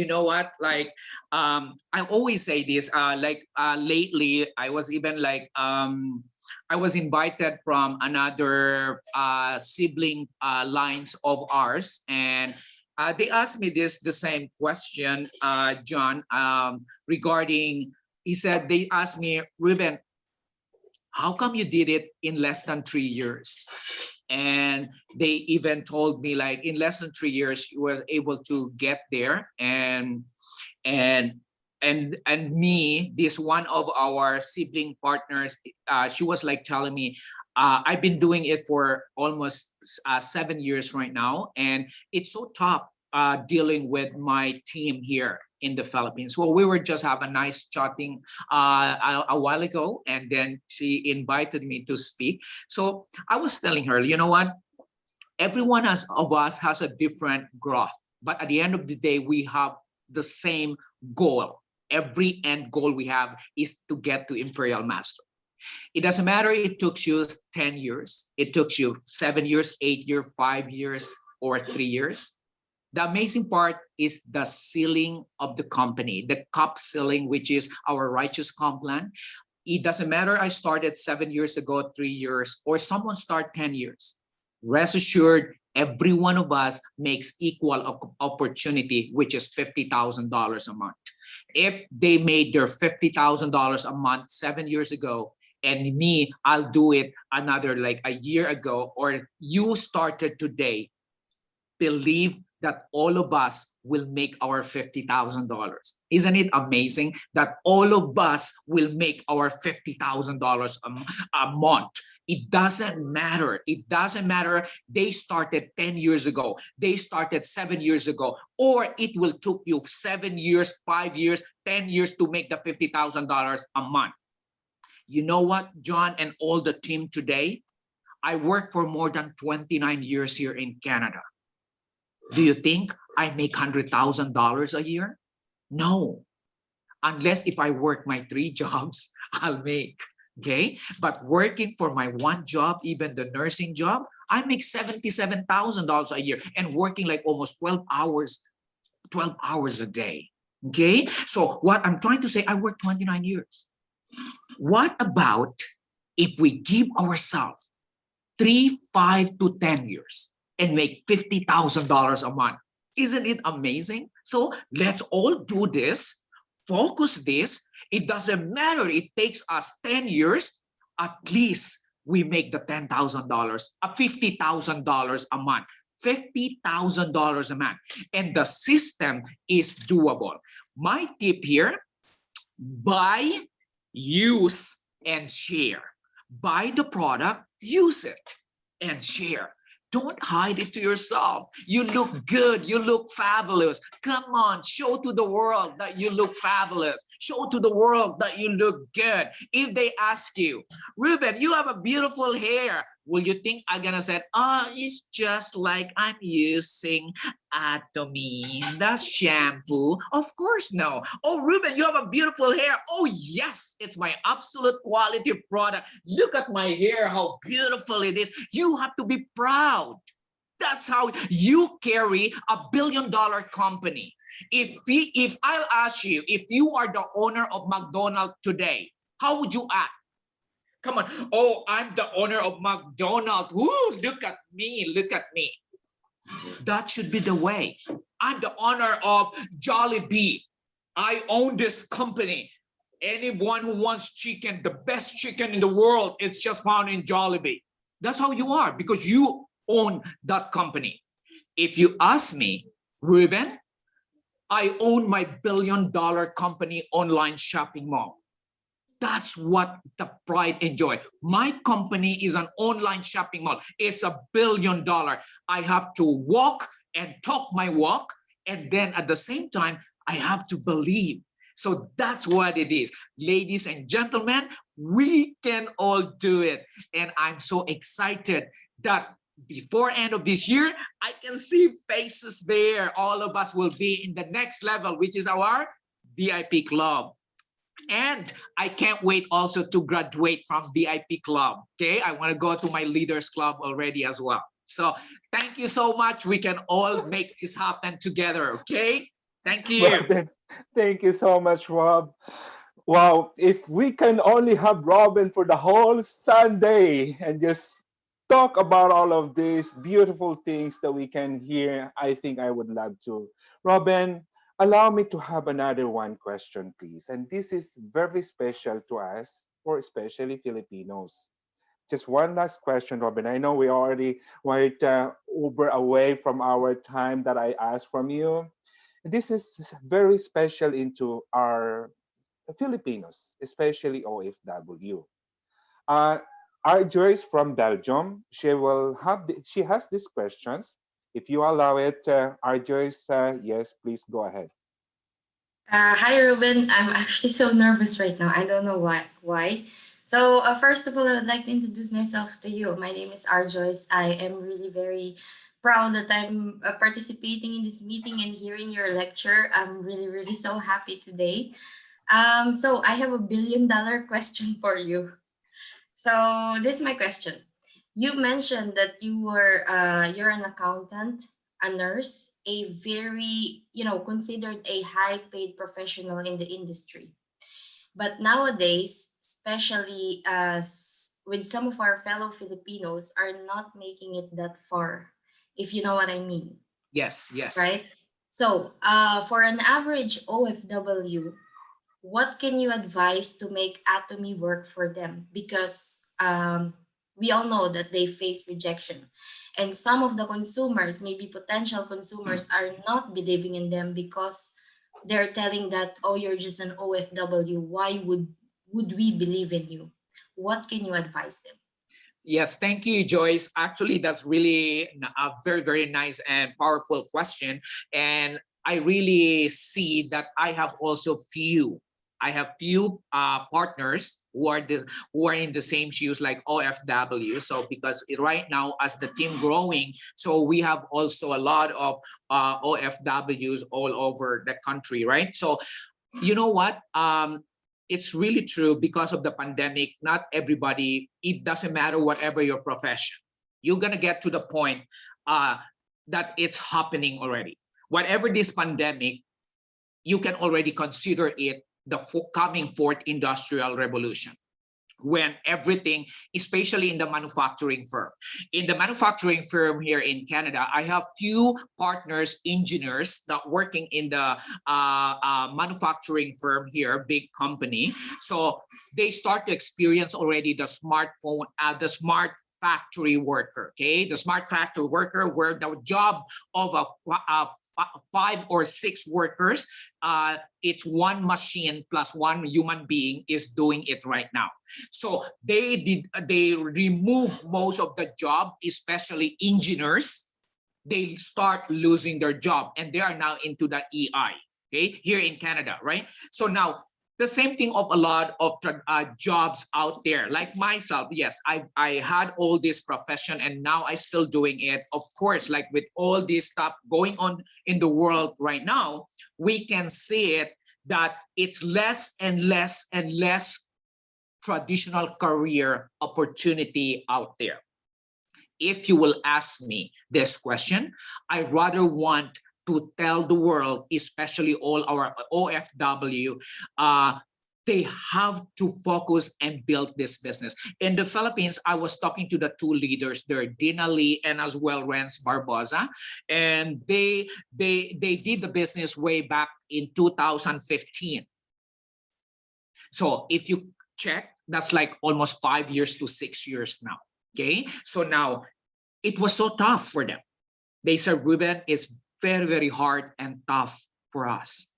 know what? Like I always say this. Lately, I was even like I was invited from another sibling lines of ours, and they asked me the same question, John, regarding. He said they asked me, Ruben, how come you did it in less than 3 years? And they even told me like in less than 3 years you was able to get there. And and me, this one of our sibling partners, she was like telling me, I've been doing it for almost 7 years right now, and it's so tough dealing with my team here in the Philippines. Well, we were just have a nice chatting a while ago, and then she invited me to speak. So I was telling her, you know what? Everyone of us has a different growth, but at the end of the day, we have the same goal. Every end goal we have is to get to Imperial Master. It doesn't matter it took you 10 years, it took you 7 years, 8 years, 5 years, or 3 years. The amazing part is the ceiling of the company, the cup ceiling, which is our righteous comp plan. It doesn't matter I started 7 years ago, 3 years, or someone start 10 years. Rest assured, every one of us makes equal opportunity, which is $50,000 a month. If they made their $50,000 a month 7 years ago, and me, I'll do it another like a year ago, or you started today, believe that all of us will make our $50,000. Isn't it amazing that all of us will make our $50,000 a month? It doesn't matter. It doesn't matter. They started 10 years ago. They started 7 years ago, or it will took you 7 years, 5 years, 10 years to make the $50,000 a month. You know what, John, and all the team today? I worked for more than 29 years here in Canada. Do you think I make $100,000 a year? No, unless if I work my 3 jobs, I'll make. Okay, but working for my one job, even the nursing job, I make $77,000 a year, and working like almost 12 hours a day. Okay, so what I'm trying to say, I worked 29 years. What about if we give ourselves 3, 5 to 10 years and make $50,000 a month? Isn't it amazing? So let's all do this, focus this. It doesn't matter, it takes us 10 years, at least we make the $10,000, $50,000 a month. $50,000 a month. And the system is doable. My tip here, buy, use, and share. Buy the product, use it, and share. Don't hide it to yourself. You look good. You look fabulous. Come on, show to the world that you look fabulous. Show to the world that you look good. If they ask you, Ruben, you have a beautiful hair, will you think I'm gonna say, oh, it's just like I'm using Atomy, the shampoo? Of course, no. Oh, Ruben, you have a beautiful hair. Oh, yes, it's my absolute quality product. Look at my hair, how beautiful it is. You have to be proud. That's how you carry $1 billion company. If I'll ask you, if you are the owner of McDonald's today, how would you act? Come on. Oh, I'm the owner of McDonald's. Woo, look at me. Look at me. That should be the way. I'm the owner of Jollibee. I own this company. Anyone who wants chicken, the best chicken in the world, it's just found in Jollibee. That's how you are because you own that company. If you ask me, Ruben, I own my $1 billion company online shopping mall. That's what the pride enjoy. My company is an online shopping mall. It's $1 billion. I have to walk and talk my walk. And then at the same time, I have to believe. So that's what it is. Ladies and gentlemen, we can all do it. And I'm so excited that before end of this year, I can see faces there. All of us will be in the next level, which is our VIP club. And I can't wait also to graduate from VIP club. Okay, I want to go to my leaders club already as well. So thank you so much. We can all make this happen together. Okay, thank Well, you. then, thank you so much, Rob. Wow, if we can only have Robin for the whole Sunday and just talk about all of these beautiful things that we can hear, I think I would love to. Robin, allow me to have another one question, please. And this is very special to us, or especially Filipinos. Just one last question, Robin. I know we already went over away from our time that I asked from you. This is very special into our Filipinos, especially OFW. Uh, our Joyce from Belgium, she has these questions. If you allow it, our Joyce, yes, please go ahead. Hi, Ruben. I'm actually so nervous right now. I don't know why. So, first of all, I would like to introduce myself to you. My name is Arjoyce. I am really very proud that I'm participating in this meeting and hearing your lecture. I'm really, really so happy today. So, I have $1 billion question for you. So, this is my question. You mentioned that you're an accountant, a nurse, a very, considered a high paid professional in the industry. But nowadays, especially with some of our fellow Filipinos are not making it that far, if you know what I mean, Yes, yes. right? So, for an average OFW, what can you advise to make Atomy work for them? Because we all know that they face rejection. And some of the consumers, maybe potential consumers, are not believing in them because they're telling that, oh, you're just an OFW. Why would we believe in you? What can you advise them? Yes, thank you, Joyce. Actually, that's really a very, very nice and powerful question. And I really see that I have few partners who are in the same shoes like OFW. So because right now, as the team growing, so we have also a lot of OFWs all over the country, right? So you know what? It's really true because of the pandemic. Not everybody, it doesn't matter whatever your profession, you're gonna get to the point that it's happening already. Whatever this pandemic, you can already consider it the coming fourth industrial revolution, when everything, especially in the manufacturing firm. In the manufacturing firm here in Canada, I have few partners, engineers that working in the manufacturing firm here, big company. So they start to experience already the smartphone, the smart factory worker. Okay, the smart factory worker, where the job of a 5 or 6 workers, it's one machine plus one human being is doing it right now. So they remove most of the job, especially engineers. They start losing their job, and they are now into the EI, okay, here in Canada, right? So now the same thing of a lot of jobs out there, like myself. Yes, I had all this profession, and now I'm still doing it. Of course, like with all this stuff going on in the world right now, we can see it that it's less and less and less traditional career opportunity out there. If you will ask me this question, I rather want to tell the world, especially all our OFW, they have to focus and build this business. In the Philippines, I was talking to the 2 leaders there, Dina Lee and as well Renz Barboza, and they did the business way back in 2015. So if you check, that's like almost 5 years to 6 years now. Okay, so now it was so tough for them. They said, Ruben, it's very, very hard and tough for us.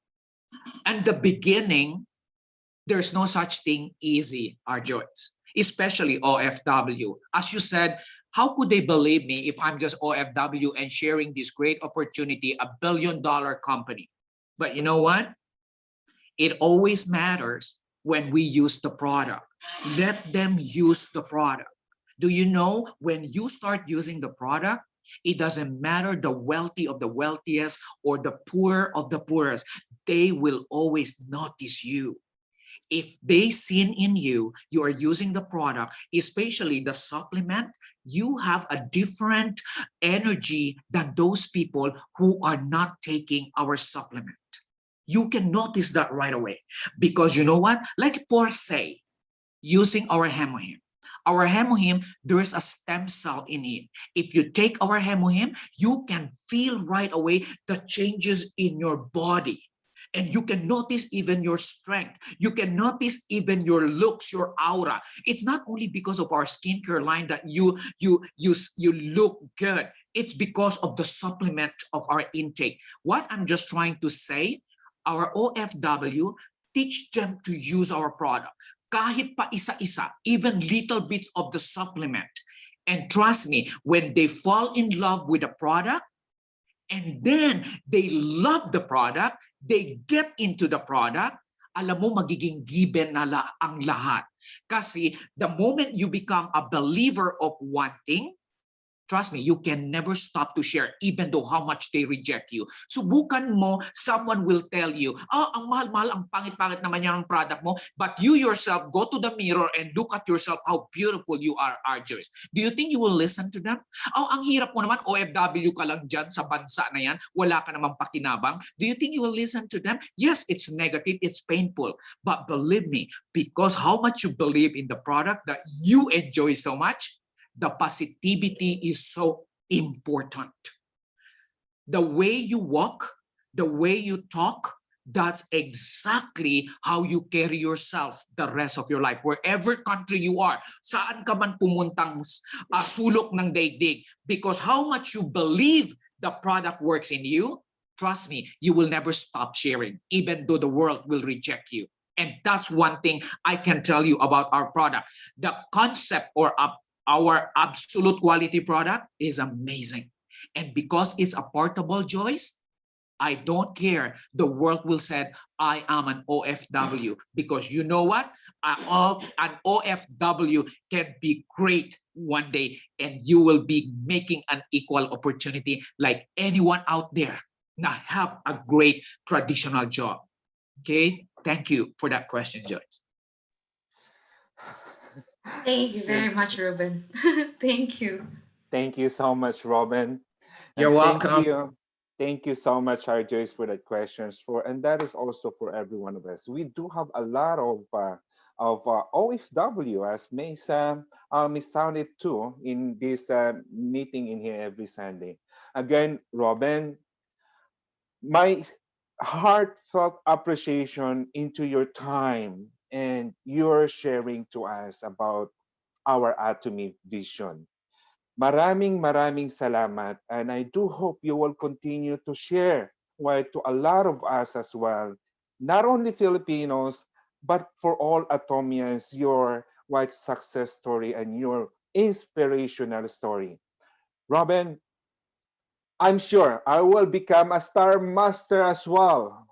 And the beginning, there's no such thing easy, our Joyce, especially OFW. As you said, how could they believe me if I'm just OFW and sharing this great opportunity, a billion-dollar company? But you know what? It always matters when we use the product. Let them use the product. Do you know, when you start using the product, it doesn't matter the wealthy of the wealthiest or the poor of the poorest, they will always notice you. If they seen in you, you are using the product, especially the supplement, you have a different energy than those people who are not taking our supplement. You can notice that right away, because you know what? Like Paul say, using our hemohim. Our hemohim, there is a stem cell in it. If you take our hemohim, you can feel right away the changes in your body. And you can notice even your strength. You can notice even your looks, your aura. It's not only because of our skincare line that you look good. It's because of the supplement of our intake. What I'm just trying to say, our OFW, teach them to use our product. Kahit pa isa-isa, even little bits of the supplement. And trust me, when they fall in love with the product, and then they love the product, they get into the product, alam mo, magiging given na ang lahat. Kasi the moment you become a believer of one thing, trust me, you can never stop to share, even though how much they reject you. Subukan mo, someone will tell you, oh, ang mahal-mahal, ang pangit-pangit naman yan ang product mo, but you yourself, go to the mirror and look at yourself how beautiful you are, Joyce. Do you think you will listen to them? Oh, ang hirap mo naman, OFW ka lang dyan sa bansa na yan, wala ka namang pakinabang. Do you think you will listen to them? Yes, it's negative, it's painful, but believe me, because how much you believe in the product that you enjoy so much, the positivity is so important. The way you walk, the way you talk, that's exactly how you carry yourself the rest of your life. Wherever country you are, saan ka man pumuntang sulok ng daigdig, because how much you believe the product works in you, trust me, you will never stop sharing, even though the world will reject you. And that's one thing I can tell you about our product. The concept or our absolute quality product is amazing. And because it's a portable, Joyce, I don't care. The world will say, I am an OFW. Because you know what? An OFW can be great one day, and you will be making an equal opportunity like anyone out there. Now have a great traditional job. Okay? Thank you for that question, Joyce. Thank you very much, Ruben. Thank you. Thank you so much, Robin. You're And welcome. thank you so much, Joyce, for that questions. And that is also for every one of us. We do have a lot of OFW, as Miss sounded too, in this meeting in here every Sunday. Again, Robin, my heartfelt appreciation into your time and your sharing to us about our Atomy vision. Maraming salamat, and I do hope you will continue to share to a lot of us as well, not only Filipinos, but for all Atomians, your success story and your inspirational story. Robin, I'm sure I will become a star master as well.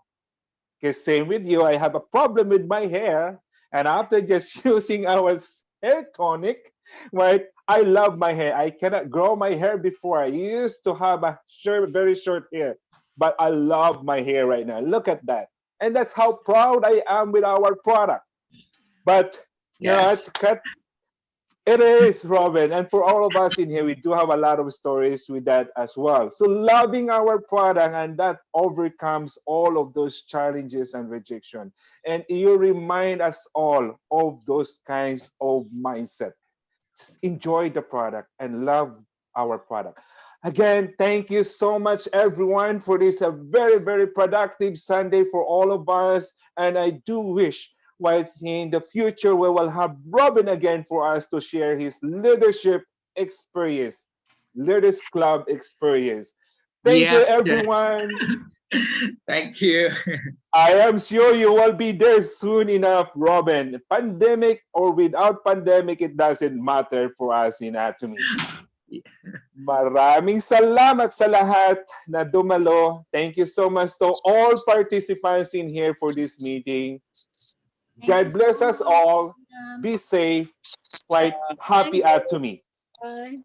Because same with you, I have a problem with my hair. And after just using our hair tonic, I love my hair. I cannot grow my hair before. I used to have a very short hair. But I love my hair right now. Look at that. And that's how proud I am with our product. But you know, Yes. it is, Robin. And for all of us in here, we do have a lot of stories with that as well. So loving our product, and that overcomes all of those challenges and rejection. And you remind us all of those kinds of mindset. Just enjoy the product and love our product. Again, thank you so much, everyone, for this very productive Sunday for all of us. And I do wish in the future we will have Robin again for us to share his leadership experience, Leaders Club experience. Thank you, Yes, yes. everyone. Thank you. I am sure you will be there soon enough, Robin. Pandemic or without pandemic, it doesn't matter for us in Atomy. Maraming salamat sa lahat na dumalo. Thank you so much to all participants in here for this meeting. Thank you God so bless us much. all. Be safe. Happy Thank Atomy. you.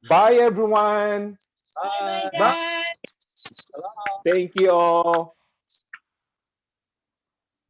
Bye, everyone. Bye bye Bye. guys. Thank you all.